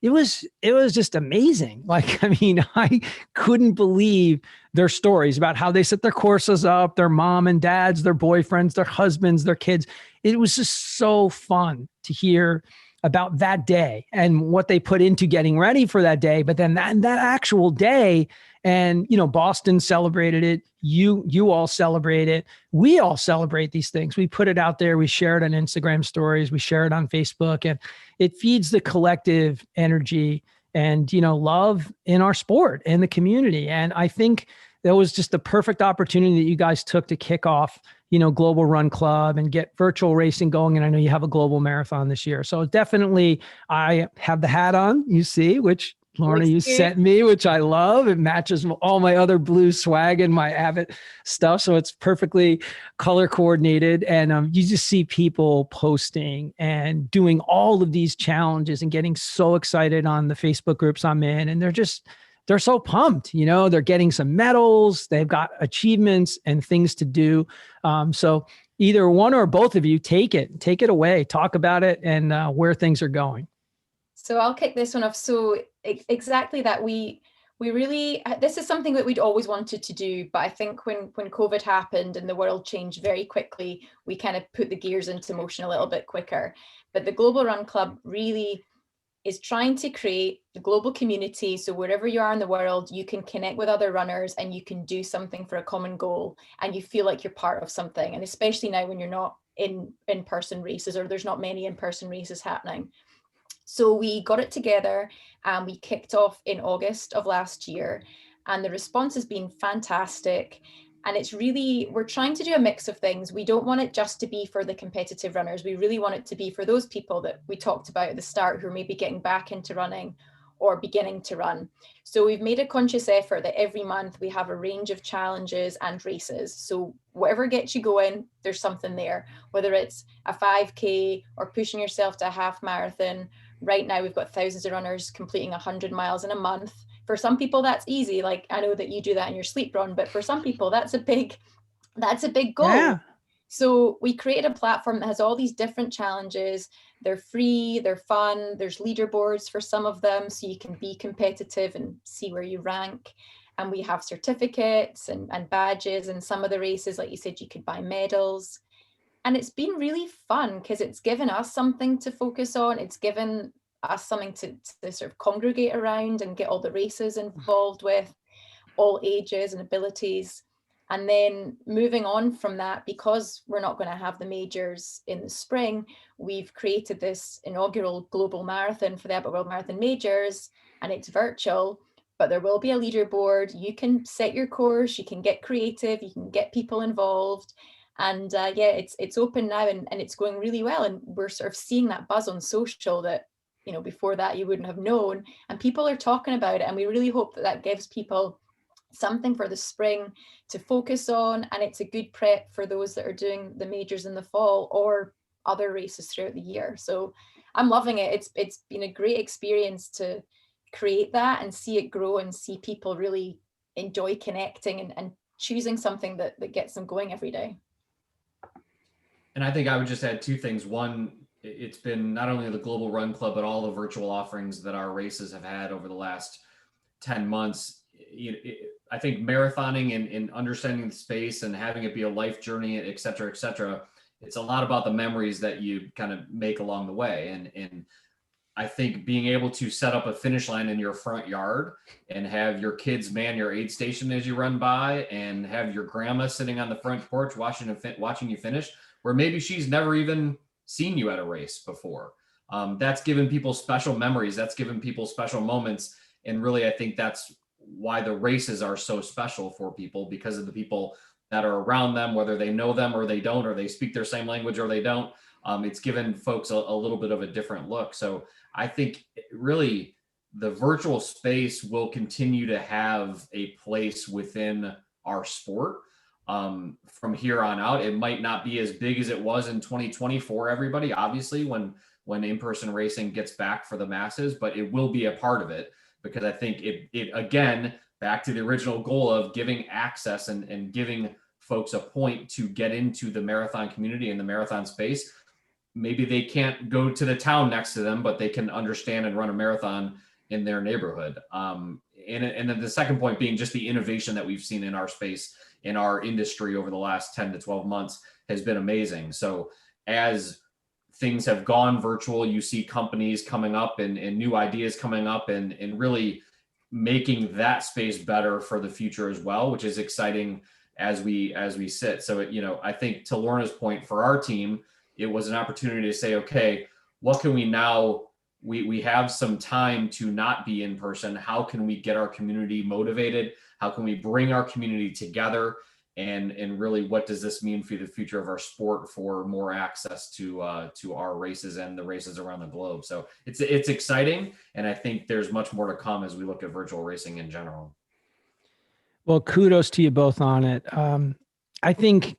it was just amazing. Like, I couldn't believe their stories about how they set their courses up, their mom and dads, their boyfriends, their husbands, their kids. It was just so fun to hear about that day and what they put into getting ready for that day. But then that actual day, and, Boston celebrated it. You all celebrate it. We all celebrate these things. We put it out there. We share it on Instagram stories. We share it on Facebook, and it feeds the collective energy and, love in our sport and the community. And I think that was just the perfect opportunity that you guys took to kick off, Global Run Club and get virtual racing going. And I know you have a global marathon this year. So definitely I have the hat on, you see, which Lorna, you sent me, which I love. It matches all my other blue swag and my Abbott stuff. So it's perfectly color coordinated. And you just see people posting and doing all of these challenges and getting so excited on the Facebook groups I'm in. And they're so pumped, they're getting some medals, they've got achievements and things to do. So either one or both of you take it away, talk about it and where things are going. So I'll kick this one off. So exactly that, we really, this is something that we'd always wanted to do, but I think when COVID happened and the world changed very quickly, we kind of put the gears into motion a little bit quicker. But the Global Run Club really is trying to create the global community. So wherever you are in the world, you can connect with other runners and you can do something for a common goal and you feel like you're part of something. And especially now when you're not in-person races, or there's not many in-person races happening. So we got it together and we kicked off in August of last year, and the response has been fantastic. And it's really, we're trying to do a mix of things. We don't want it just to be for the competitive runners. We really want it to be for those people that we talked about at the start who are maybe getting back into running or beginning to run. So we've made a conscious effort that every month we have a range of challenges and races. So whatever gets you going, there's something there, whether it's a 5K or pushing yourself to a half marathon. Right now, we've got thousands of runners completing 100 miles in a month. For some people, that's easy. Like, I know that you do that in your sleep run, but for some people, that's a big goal. Yeah. So we created a platform that has all these different challenges. They're free, they're fun. There's leaderboards for some of them, so you can be competitive and see where you rank. And we have certificates and badges. And some of the races, like you said, you could buy medals. And it's been really fun because it's given us something to focus on. It's given us something to sort of congregate around and get all the races involved with, all ages and abilities. And then moving on from that, because we're not going to have the majors in the spring, we've created this inaugural global marathon for the Abbott World Marathon Majors, and it's virtual, but there will be a leaderboard. You can set your course, you can get creative, you can get people involved. And yeah, it's open now and it's going really well. And we're sort of seeing that buzz on social that, you know, before that you wouldn't have known, and people are talking about it. And we really hope that that gives people something for the spring to focus on. And it's a good prep for those that are doing the majors in the fall or other races throughout the year. So I'm loving it. It's been a great experience to create that and see it grow and see people really enjoy connecting and choosing something that gets them going every day. And I think I would just add two things. One, it's been not only the Global Run Club, but all the virtual offerings that our races have had over the last 10 months. I think marathoning and understanding the space and having it be a life journey, et cetera, it's a lot about the memories that you kind of make along the way. And I think being able to set up a finish line in your front yard and have your kids man your aid station as you run by and have your grandma sitting on the front porch watching you finish, where maybe she's never even seen you at a race before. That's given people special memories. That's given people special moments. And really, I think that's why the races are so special for people, because of the people that are around them, whether they know them or they don't, or they speak their same language or they don't. It's given folks a little bit of a different look. So I think really the virtual space will continue to have a place within our sport. From here on out, it might not be as big as it was in 2020 for everybody, obviously, when in-person racing gets back for the masses, but it will be a part of it, because I think it again, back to the original goal of giving access and giving folks a point to get into the marathon community and the marathon space. Maybe they can't go to the town next to them, but they can understand and run a marathon in their neighborhood. And then the second point being just the innovation that we've seen in our space, in our industry over the last 10 to 12 months has been amazing. So as things have gone virtual, you see companies coming up and new ideas coming up and really making that space better for the future as well, which is exciting as we sit. So, I think to Lorna's point, for our team, it was an opportunity to say, okay, what can we now, we have some time to not be in person. How can we get our community motivated? How can we bring our community together? And really, what does this mean for the future of our sport, for more access to our races and the races around the globe? So it's exciting. And I think there's much more to come as we look at virtual racing in general. Well, kudos to you both on it. I think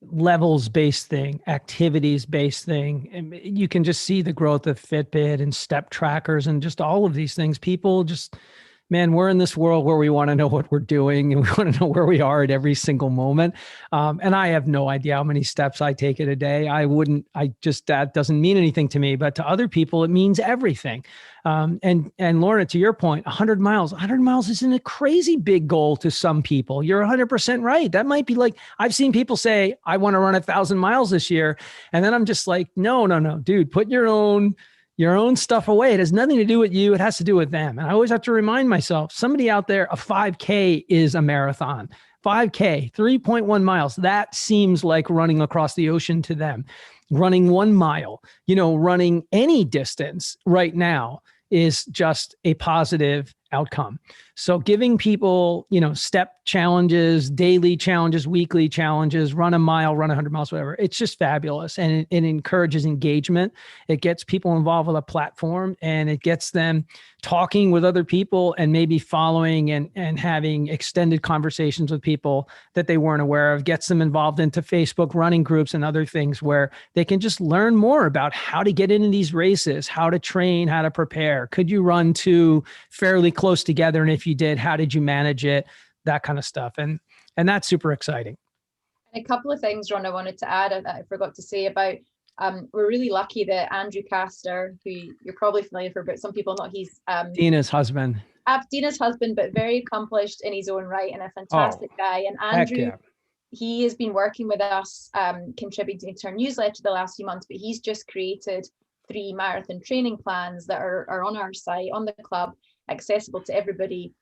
levels-based thing, activities-based thing, and you can just see the growth of Fitbit and step trackers and just all of these things. People just man, we're in this world where we want to know what we're doing and we want to know where we are at every single moment. And I have no idea how many steps I take in a day. That doesn't mean anything to me, but to other people, it means everything. And Lorna, to your point, 100 miles isn't a crazy big goal to some people. You're 100% right. That might be like, I've seen people say, I want to run 1,000 miles this year. And then I'm just like, no, dude, put your own stuff away. It has nothing to do with you. It has to do with them. And I always have to remind myself, somebody out there, a 5K is a marathon. 5K, 3.1 miles. That seems like running across the ocean to them. Running 1 mile, running any distance right now is just a positive outcome. So giving people, step challenges, daily challenges, weekly challenges, run a mile, run 100 miles, whatever. It's just fabulous. And it encourages engagement. It gets people involved with a platform, and it gets them talking with other people and maybe following and having extended conversations with people that they weren't aware of, gets them involved into Facebook running groups and other things where they can just learn more about how to get into these races, how to train, how to prepare. Could you run two fairly close together? And if you did, how did you manage it? That kind of stuff. And that's super exciting. And a couple of things, Ron, I wanted to add that I forgot to say about, we're really lucky that Andrew Castor, who you're probably familiar with, but some people not, he's Dina's husband. Dina's husband, but very accomplished in his own right and a fantastic guy. And Andrew, he has been working with us, contributing to our newsletter the last few months, but he's just created 3 marathon training plans that are on our site, on the club, accessible to everybody.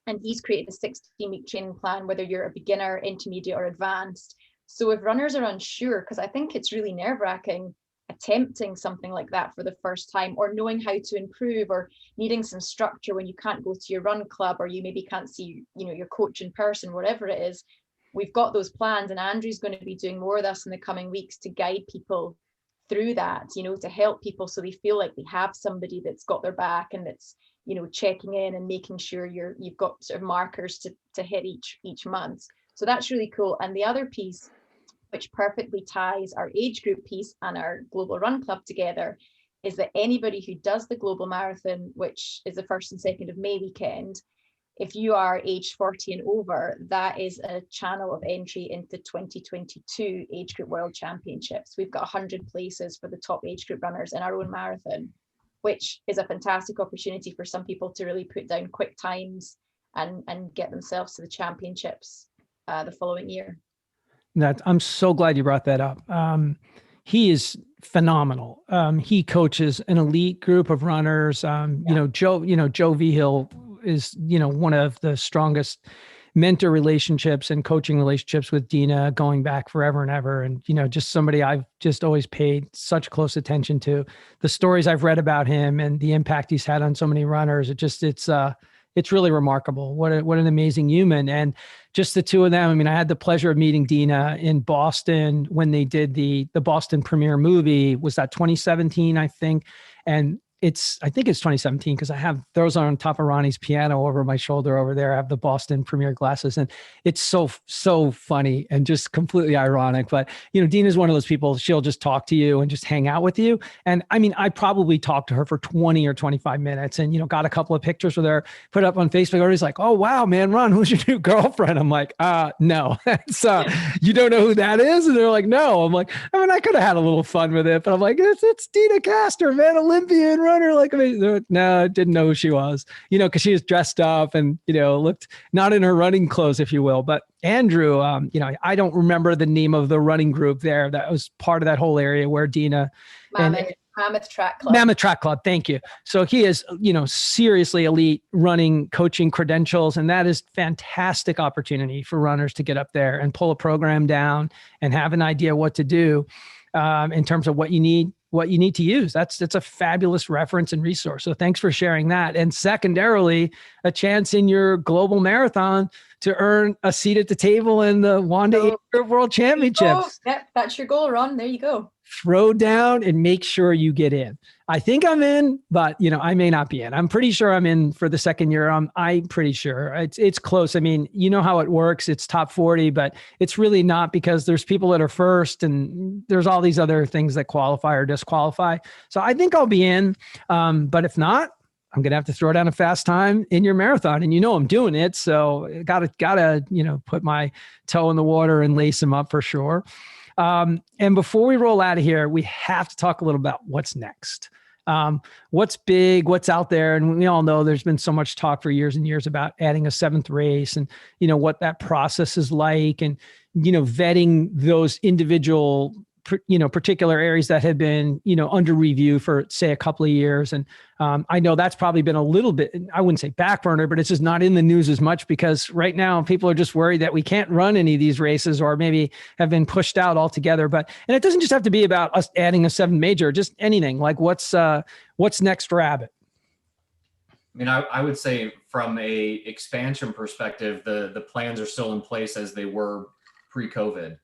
And he's created a 16-week training plan, whether you're a beginner, intermediate, or advanced. So if runners are unsure, because I think it's really nerve-wracking attempting something like that for the first time, or knowing how to improve, or needing some structure when you can't go to your run club, or you maybe can't see, your coach in person, whatever it is, we've got those plans. And Andrew's going to be doing more of this in the coming weeks to guide people through that, to help people so they feel like they have somebody that's got their back and that's, checking in and making sure you've got sort of markers to hit each month. So that's really cool. And the other piece, which perfectly ties our age group piece and our Global Run Club together, is that anybody who does the Global Marathon, which is the 1st and 2nd of May weekend, if you are age 40 and over, that is a channel of entry into 2022 Age Group World Championships. We've got 100 places for the top age group runners in our own marathon, which is a fantastic opportunity for some people to really put down quick times and get themselves to the championships the following year. I'm so glad you brought that up. He is phenomenal. He coaches an elite group of runners. Joe Vigil is, one of the strongest mentor relationships and coaching relationships with Dina going back forever and ever. And, just somebody I've just always paid such close attention to. The stories I've read about him and the impact he's had on so many runners, it's really remarkable. What an amazing human. And just the two of them. I had the pleasure of meeting Dina in Boston when they did the Boston premiere movie. Was that 2017, I think? And I think it's 2017 because I have those on top of Ronnie's piano over my shoulder over there. I have the Boston premiere glasses, and it's so funny and just completely ironic. But, Dina's one of those people, she'll just talk to you and just hang out with you. And I probably talked to her for 20 or 25 minutes and, got a couple of pictures with her, put up on Facebook. Everybody's like, oh, wow, man, Ron, who's your new girlfriend? I'm like, no, it's, you don't know who that is? And they're like, no. I'm like, I could have had a little fun with it, but I'm like, it's Dina Castor, man, Olympian runner. Like, no, I didn't know who she was, because she was dressed up and, looked not in her running clothes, if you will. But Andrew, I don't remember the name of the running group there. That was part of that whole area where Dina Mammoth Track Club. Mammoth Track Club. Thank you. So he is, seriously elite running coaching credentials. And that is fantastic opportunity for runners to get up there and pull a program down and have an idea what to do in terms of what you need to use. That's a fabulous reference and resource. So thanks for sharing that. And secondarily, a chance in your global marathon to earn a seat at the table in the Wanda Age Group World Championships. Yep, that's your goal, Ron. There you go. Throw down and make sure you get in. I think I'm in, but I may not be in. I'm pretty sure I'm in for the second year. I'm pretty sure it's close. You know how it works. It's top 40, but it's really not because there's people that are first and there's all these other things that qualify or disqualify. So I think I'll be in. But if not, I'm going to have to throw down a fast time in your marathon. And I'm doing it. So gotta, put my toe in the water and lace him up for sure. And before we roll out of here, we have to talk a little about what's next. What's big, what's out there. And we all know there's been so much talk for years and years about adding a 7th race and, what that process is like and, vetting those individual, particular areas that had been, under review for say a couple of years. And I know that's probably been a little bit, I wouldn't say back burner, but it's just not in the news as much because right now people are just worried that we can't run any of these races or maybe have been pushed out altogether. And it doesn't just have to be about us adding a 7th major, just anything like what's next for Abbott. I mean, I would say from a expansion perspective, the plans are still in place as they were pre-COVID.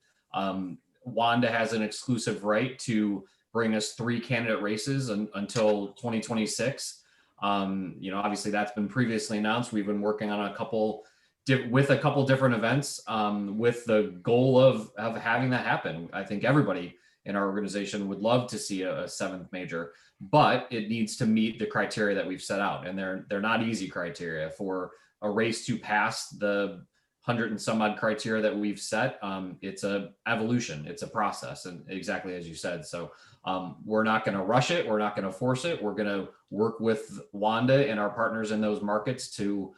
Wanda has an exclusive right to bring us 3 candidate races until 2026. Obviously that's been previously announced. We've been working on a couple different events with the goal of having that happen. I think everybody in our organization would love to see a 7th major, but it needs to meet the criteria that we've set out. And they're not easy criteria for a race to pass the 100 and some odd criteria that we've set. It's a evolution, it's a process, and exactly as you said. So we're not going to rush it. We're not going to force it. We're going to work with Wanda and our partners in those markets to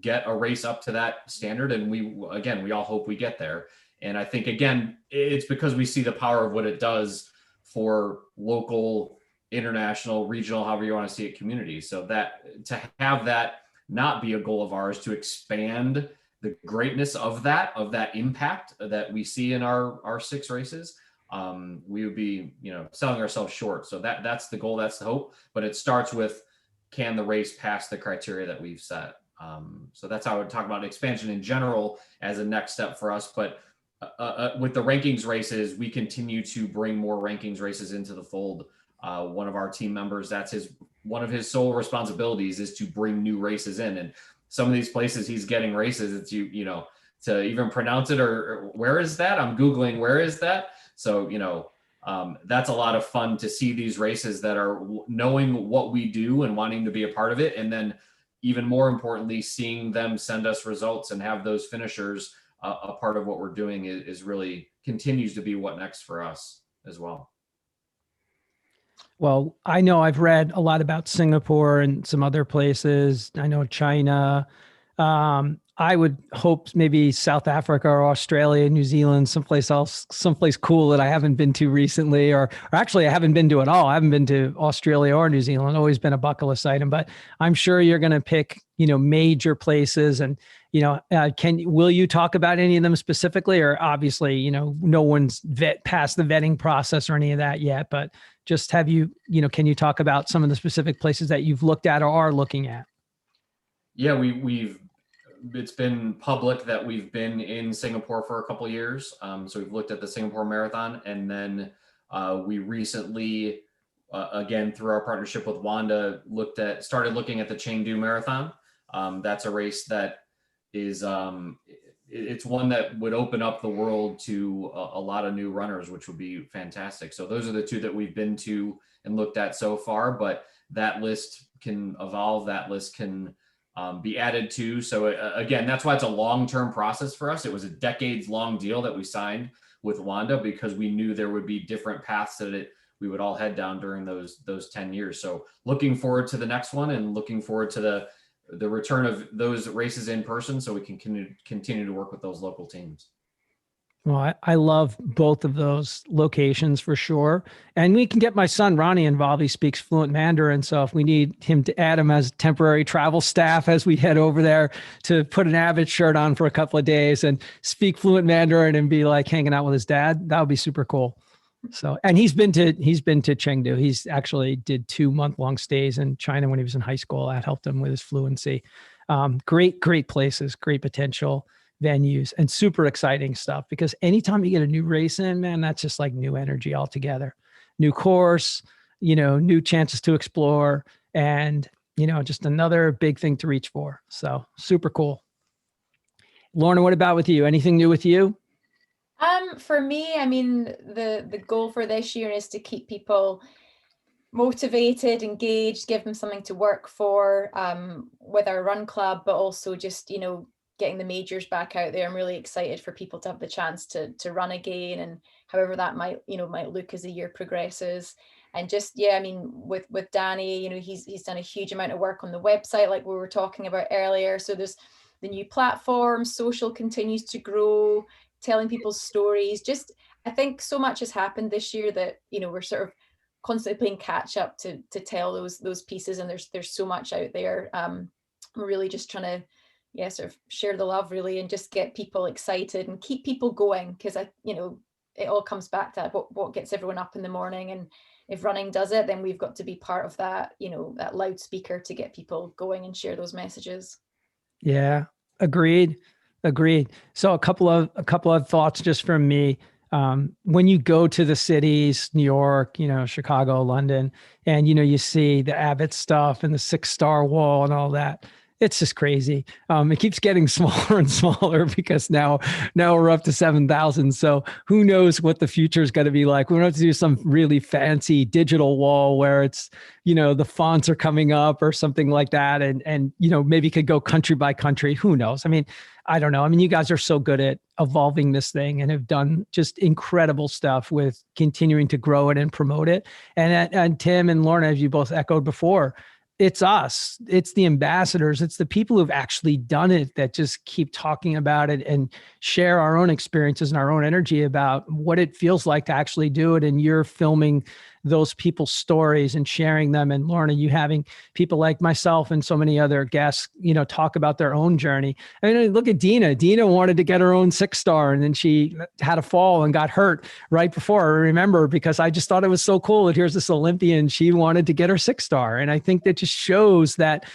get a race up to that standard. And we all hope we get there. And I think, again, it's because we see the power of what it does for local, international, regional, however you want to see it, communities. So that to have that not be a goal of ours, to expand the greatness of that impact that we see in our 6 races, we would be, selling ourselves short. So that's the goal, that's the hope, but it starts with, can the race pass the criteria that we've set? So that's how I would talk about expansion in general as a next step for us. But with the rankings races, we continue to bring more rankings races into the fold. One of our team members, that's one of his sole responsibilities is to bring new races in. And some of these places he's getting races, it's to even pronounce it or where is that? I'm Googling, where is that? So, that's a lot of fun to see these races that are knowing what we do and wanting to be a part of it. And then even more importantly, seeing them send us results and have those finishers a part of what we're doing is really continues to be what next for us as well. Well, I know I've read a lot about Singapore and some other places. I know China. I would hope maybe South Africa or Australia, New Zealand, someplace else, someplace cool that I haven't been to recently, or actually I haven't been to at all. I haven't been to Australia or New Zealand. Always been a bucket list item, but I'm sure you're going to pick, major places. And, will you talk about any of them specifically, or obviously, no one's passed the vetting process or any of that yet, but just can you talk about some of the specific places that you've looked at or are looking at? Yeah, it's been public that we've been in Singapore for a couple of years. So we've looked at the Singapore Marathon, and then we recently, again, through our partnership with Wanda, started looking at the Chengdu Marathon. That's a race that is, it's one that would open up the world to a lot of new runners, which would be fantastic. So those are the 2 that we've been to and looked at so far, but that list can evolve. That list can be added to. So again, that's why it's a long-term process for us. It was a decades-long deal that we signed with Wanda because we knew there would be different paths that we would all head down during those 10 years. So looking forward to the next one and looking forward to the return of those races in person so we can continue to work with those local teams. Well, I love both of those locations for sure. And we can get my son, Ronnie, involved. He speaks fluent Mandarin. So if we need him to add him as temporary travel staff as we head over there to put an Abbott shirt on for a couple of days and speak fluent Mandarin and be like hanging out with his dad, that would be super cool. So, and he's been to Chengdu. He's actually did 2-month-long stays in China when he was in high school. That helped him with his fluency. Great places, great potential venues, and super exciting stuff, because anytime you get a new race in, man, that's just like new energy altogether. New course, new chances to explore, and, just another big thing to reach for. So super cool. Lorna, what about with you? Anything new with you? For me, I mean, the goal for this year is to keep people motivated, engaged, give them something to work for with our run club, but also just, getting the majors back out there. I'm really excited for people to have the chance to run again, and however that might look as the year progresses. And just, with Danny, he's done a huge amount of work on the website, like we were talking about earlier. So there's the new platform, social continues to grow, telling people's stories. Just, I think so much has happened this year that, we're sort of constantly playing catch up to tell those pieces, and there's so much out there. We're really just trying to sort of share the love, really, and just get people excited and keep people going, because it all comes back to what gets everyone up in the morning. And if running does it, then we've got to be part of that, that loudspeaker to get people going and share those messages. Yeah, agreed. So a couple of thoughts just from me. When you go to the cities, New York, Chicago, London, and, you see the Abbott stuff and the 6-star wall and all that, it's just crazy. It keeps getting smaller and smaller because now we're up to 7,000. So who knows what the future is going to be like? We're going to have to do some really fancy digital wall where it's, the fonts are coming up or something like that. And maybe could go country by country. Who knows? I mean, I don't know. I mean, you guys are so good at evolving this thing and have done just incredible stuff with continuing to grow it and promote it. And Tim and Lorna, as you both echoed before, it's us, it's the ambassadors, it's the people who've actually done it that just keep talking about it and share our own experiences and our own energy about what it feels like to actually do it. And you're filming those people's stories and sharing them. And Lorna, you having people like myself and so many other guests, talk about their own journey. I mean, look at Dina. Dina wanted to get her own 6-star, and then she had a fall and got hurt right before. I remember, because I just thought it was so cool that here's this Olympian. She wanted to get her 6-star. And I think that just shows that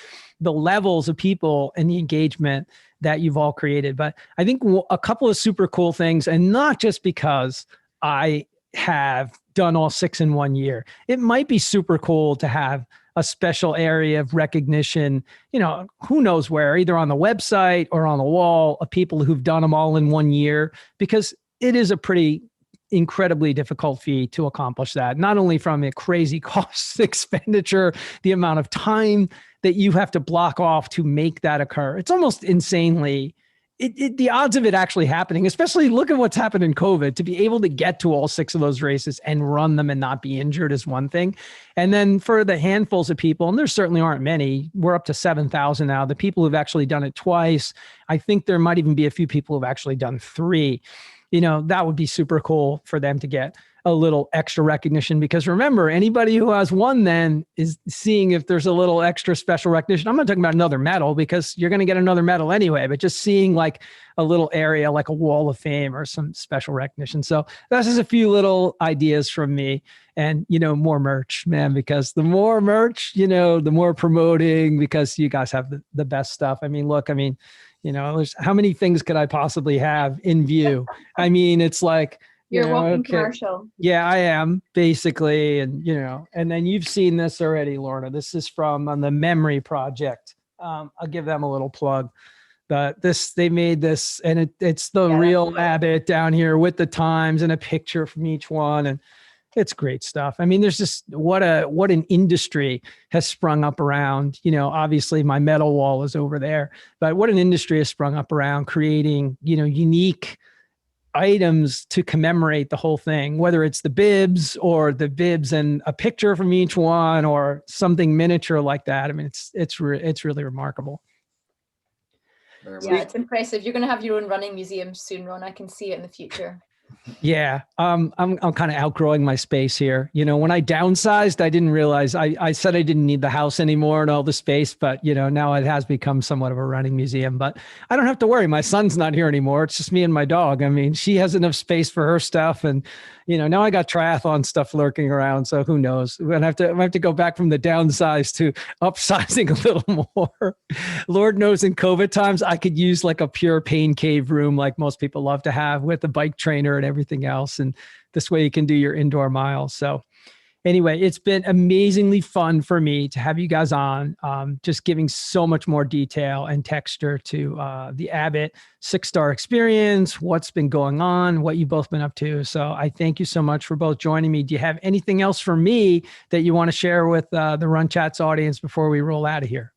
the levels of people and the engagement that you've all created. But I think a couple of super cool things, and not just because I have done all 6 in 1 year. It might be super cool to have a special area of recognition, who knows where, either on the website or on the wall, of people who've done them all in 1 year, because it is a pretty incredibly difficult feat to accomplish that, not only from a crazy cost expenditure, the amount of time that you have to block off to make that occur. It's almost insanely the odds of it actually happening, especially look at what's happened in COVID, to be able to get to all 6 of those races and run them and not be injured is one thing. And then for the handfuls of people, and there certainly aren't many, we're up to 7,000 now, the people who've actually done it twice. I think there might even be a few people who've actually done 3. That would be super cool for them to get a little extra recognition, because remember, anybody who has won then is seeing if there's a little extra special recognition. I'm not talking about another medal, because you're going to get another medal anyway, but just seeing like a little area, like a wall of fame or some special recognition. So that's just a few little ideas from me. And, more merch, man, because the more merch, the more promoting, because you guys have the best stuff. I mean, look, there's how many things could I possibly have in view? I mean, it's like, you're walking commercial. Yeah, I am basically. And, and then you've seen this already, Lorna. This is from on the Memory Project. I'll give them a little plug. But they made this, and it's the real Abbott down here with the times and a picture from each one. And it's great stuff. I mean, there's just what an industry has sprung up around, obviously my medal wall is over there, but what an industry has sprung up around creating, unique items to commemorate the whole thing, whether it's the bibs and a picture from each one or something miniature like that. I mean, it's really remarkable. Yeah, it's impressive. You're going to have your own running museum soon, Ron. I can see it in the future. Yeah. I'm kind of outgrowing my space here. When I downsized, I didn't realize I said I didn't need the house anymore and all the space, but now it has become somewhat of a running museum, but I don't have to worry. My son's not here anymore. It's just me and my dog. I mean, she has enough space for her stuff. And, now I got triathlon stuff lurking around. So who knows? I have to go back from the downsize to upsizing a little more. Lord knows in COVID times, I could use like a pure pain cave room, like most people love to have, with a bike trainer and everything else. And this way you can do your indoor miles. So Anyway, it's been amazingly fun for me to have you guys on, just giving so much more detail and texture to the Abbott 6-star experience, what's been going on, what you've both been up to. So I thank you so much for both joining me. Do you have anything else for me that you want to share with the RunChats audience before we roll out of here?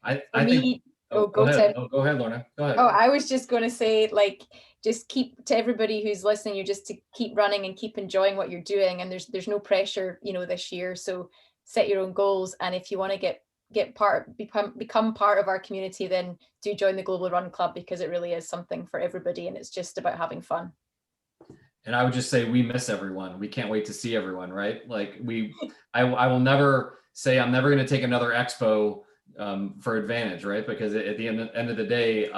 I think. Go ahead. Go ahead, Lorna. Go ahead. Oh, I was just going to say, like, just keep, to everybody who's listening, you just to keep running and keep enjoying what you're doing. And there's no pressure, this year. So set your own goals. And if you want to become part of our community, then do join the Global Run Club, because it really is something for everybody. And it's just about having fun. And I would just say, we miss everyone. We can't wait to see everyone, right? Like I will never say I'm never going to take another expo for advantage, right? Because at the end of the day,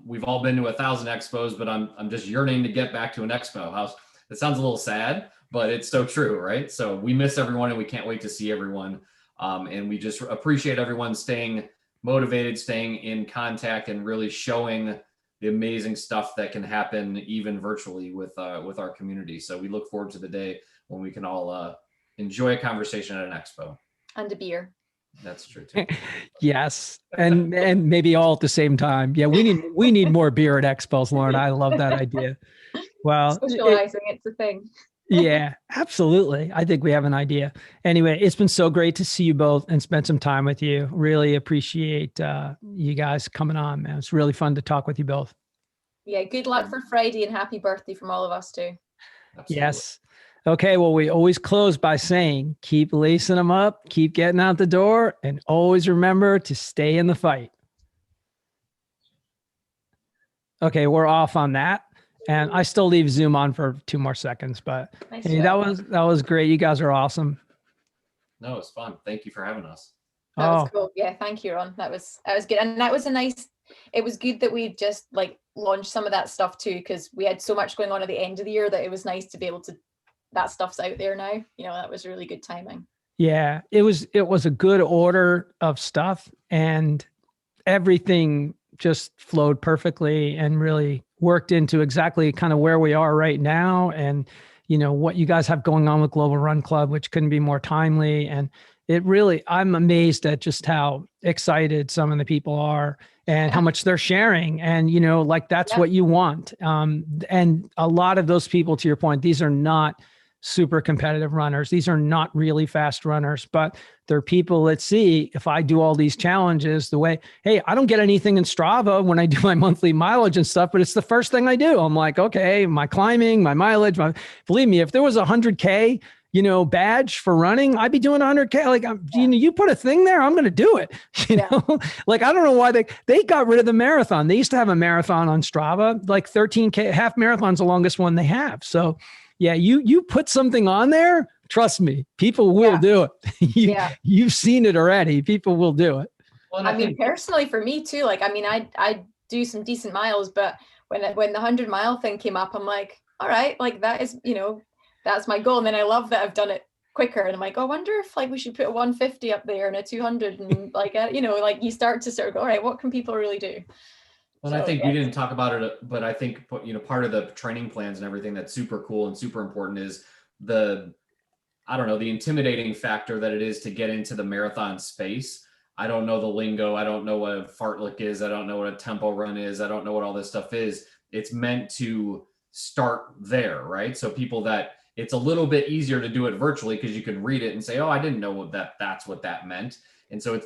we've all been to 1,000 expos, but I'm just yearning to get back to an expo. It sounds a little sad, but it's so true, right? So we miss everyone, and we can't wait to see everyone. And we just appreciate everyone staying motivated, staying in contact, and really showing the amazing stuff that can happen even virtually with our community. So we look forward to the day when we can all enjoy a conversation at an expo. And a beer. That's true too. Yes, and maybe all at the same time. Yeah, we need more beer at expos, Lorna. I love that idea. Well, socializing, it's a thing. Yeah, absolutely. I think we have an idea. Anyway, it's been so great to see you both and spend some time with you. Really appreciate you guys coming on, man. It's really fun to talk with you both. Yeah, good luck for Friday, and happy birthday from all of us too. Absolutely. Yes. Okay, well, we always close by saying, keep lacing them up, keep getting out the door, and always remember to stay in the fight. Okay, we're off on that. And I still leave Zoom on for 2 more seconds, but Nice hey, job. that was great. You guys are awesome. No, it's fun. Thank you for having us. That was cool. Yeah, thank you, Ron. That was good. And that was it was good that we just like launched some of that stuff too, because we had so much going on at the end of the year that it was nice to be able to, that stuff's out there now. That was really good timing. Yeah, it was a good order of stuff, and everything just flowed perfectly and really worked into exactly kind of where we are right now. And, what you guys have going on with Global Run Club, which couldn't be more timely. And it really, I'm amazed at just how excited some of the people are and how much they're sharing. And, that's what you want. And a lot of those people, to your point, these are not super competitive runners. These are not really fast runners, but they're people that see, if I do all these challenges the way, hey, I don't get anything in Strava when I do my monthly mileage and stuff, but it's the first thing I do. I'm like, okay, my climbing, my mileage, believe me, if there was a 100K, badge for running, I'd be doing 100K. Like, you put a thing there, I'm going to do it. Like, I don't know why they got rid of the marathon. They used to have a marathon on Strava, like 13K, half marathon's the longest one they have. So yeah, you put something on there, trust me, people will do it. You've seen it already. People will do it. Well, I mean, personally for me too, like, I do some decent miles, but when the 100-mile thing came up, I'm like, all right, like that is, that's my goal. And then I love that I've done it quicker. And I'm like, oh, I wonder if like we should put a 150 up there and a 200 and like, like you start to sort of go, all right, what can people really do? Well, I think we didn't talk about it, but I think, part of the training plans and everything that's super cool and super important is the intimidating factor that it is to get into the marathon space. I don't know the lingo. I don't know what a fartlek is. I don't know what a tempo run is. I don't know what all this stuff is. It's meant to start there, right? So it's a little bit easier to do it virtually because you can read it and say, oh, I didn't know that's what that meant. And so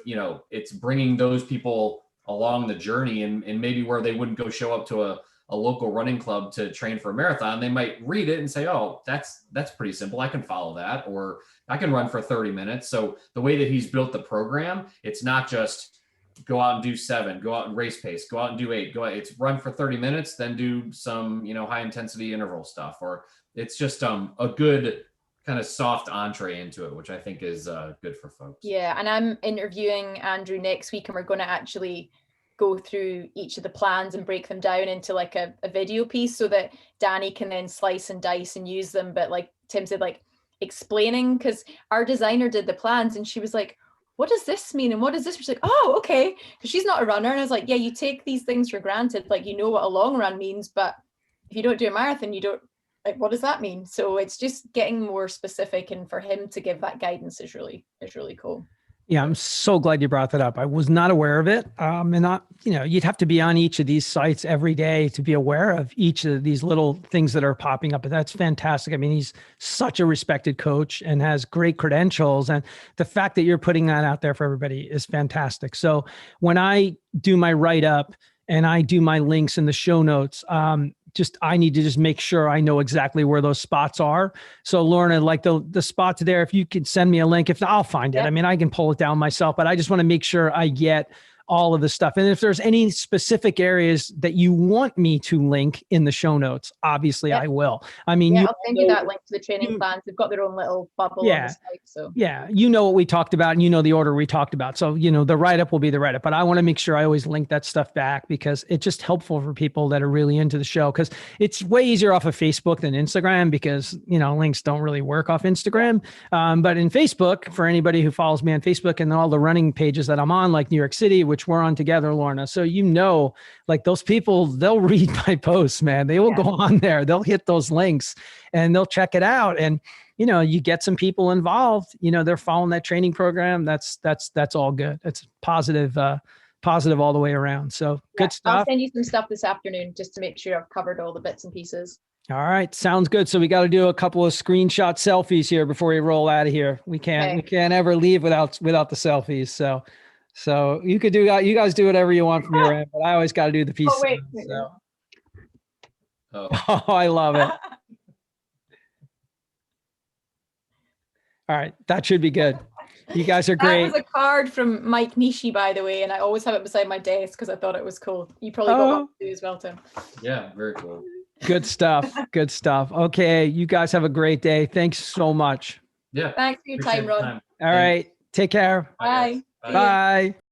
it's bringing those people along the journey, and maybe where they wouldn't go show up to a local running club to train for a marathon, they might read it and say, oh, that's pretty simple. I can follow that, or I can run for 30 minutes. So the way that he's built the program, it's not just go out and do 7, go out and race pace, go out and do 8, it's run for 30 minutes, then do some, high intensity interval stuff, or it's just a good kind of soft entree into it, which I think is good for folks. Yeah, and I'm interviewing Andrew next week, and we're going to actually go through each of the plans and break them down into like a video piece so that Danny can then slice and dice and use them. But like Tim said, like explaining, because our designer did the plans and she was like, what does this mean? And what is this? She's like, oh, okay. Because she's not a runner. And I was like, yeah, you take these things for granted. Like, what a long run means, but if you don't do a marathon, you don't like, what does that mean? So it's just getting more specific, and for him to give that guidance is really cool. Yeah, I'm so glad you brought that up. I was not aware of it. And not, you'd have to be on each of these sites every day to be aware of each of these little things that are popping up. But that's fantastic. I mean, he's such a respected coach and has great credentials. And the fact that you're putting that out there for everybody is fantastic. So when I do my write-up and I do my links in the show notes, I need to just make sure I know exactly where those spots are. So Lorna, like the spots there, if you could send me a link, if not, I'll find it. I mean, I can pull it down myself, but I just want to make sure I get all of the stuff. And if there's any specific areas that you want me to link in the show notes, obviously I will. I mean, I'll send you that link to the training plans. They've got their own little bubble on the site. So what we talked about, and the order we talked about. So, the write-up will be the write-up, but I want to make sure I always link that stuff back, because it's just helpful for people that are really into the show, because it's way easier off of Facebook than Instagram, because, links don't really work off Instagram. But in Facebook, for anybody who follows me on Facebook and all the running pages that I'm on, like New York City, which we're on together, Lorna. So, like those people, they'll read my posts, man. They will go on there. They'll hit those links and they'll check it out. And, you get some people involved, they're following that training program. That's all good. It's positive all the way around. So good stuff. I'll send you some stuff this afternoon just to make sure I've covered all the bits and pieces. All right. Sounds good. So we got to do a couple of screenshot selfies here before we roll out of here. We can't ever leave without the selfies. So you guys do whatever you want from your end, but I always got to do the piece. Oh, wait. Oh, I love it. All right. That should be good. You guys are great. That was a card from Mike Nishi, by the way, and I always have it beside my desk because I thought it was cool. You probably got one too as well, Tim. Yeah, very cool. Good stuff. Good stuff. Okay. You guys have a great day. Thanks so much. Yeah. Thanks for your time, Ron. All right. Take care. Bye. Bye.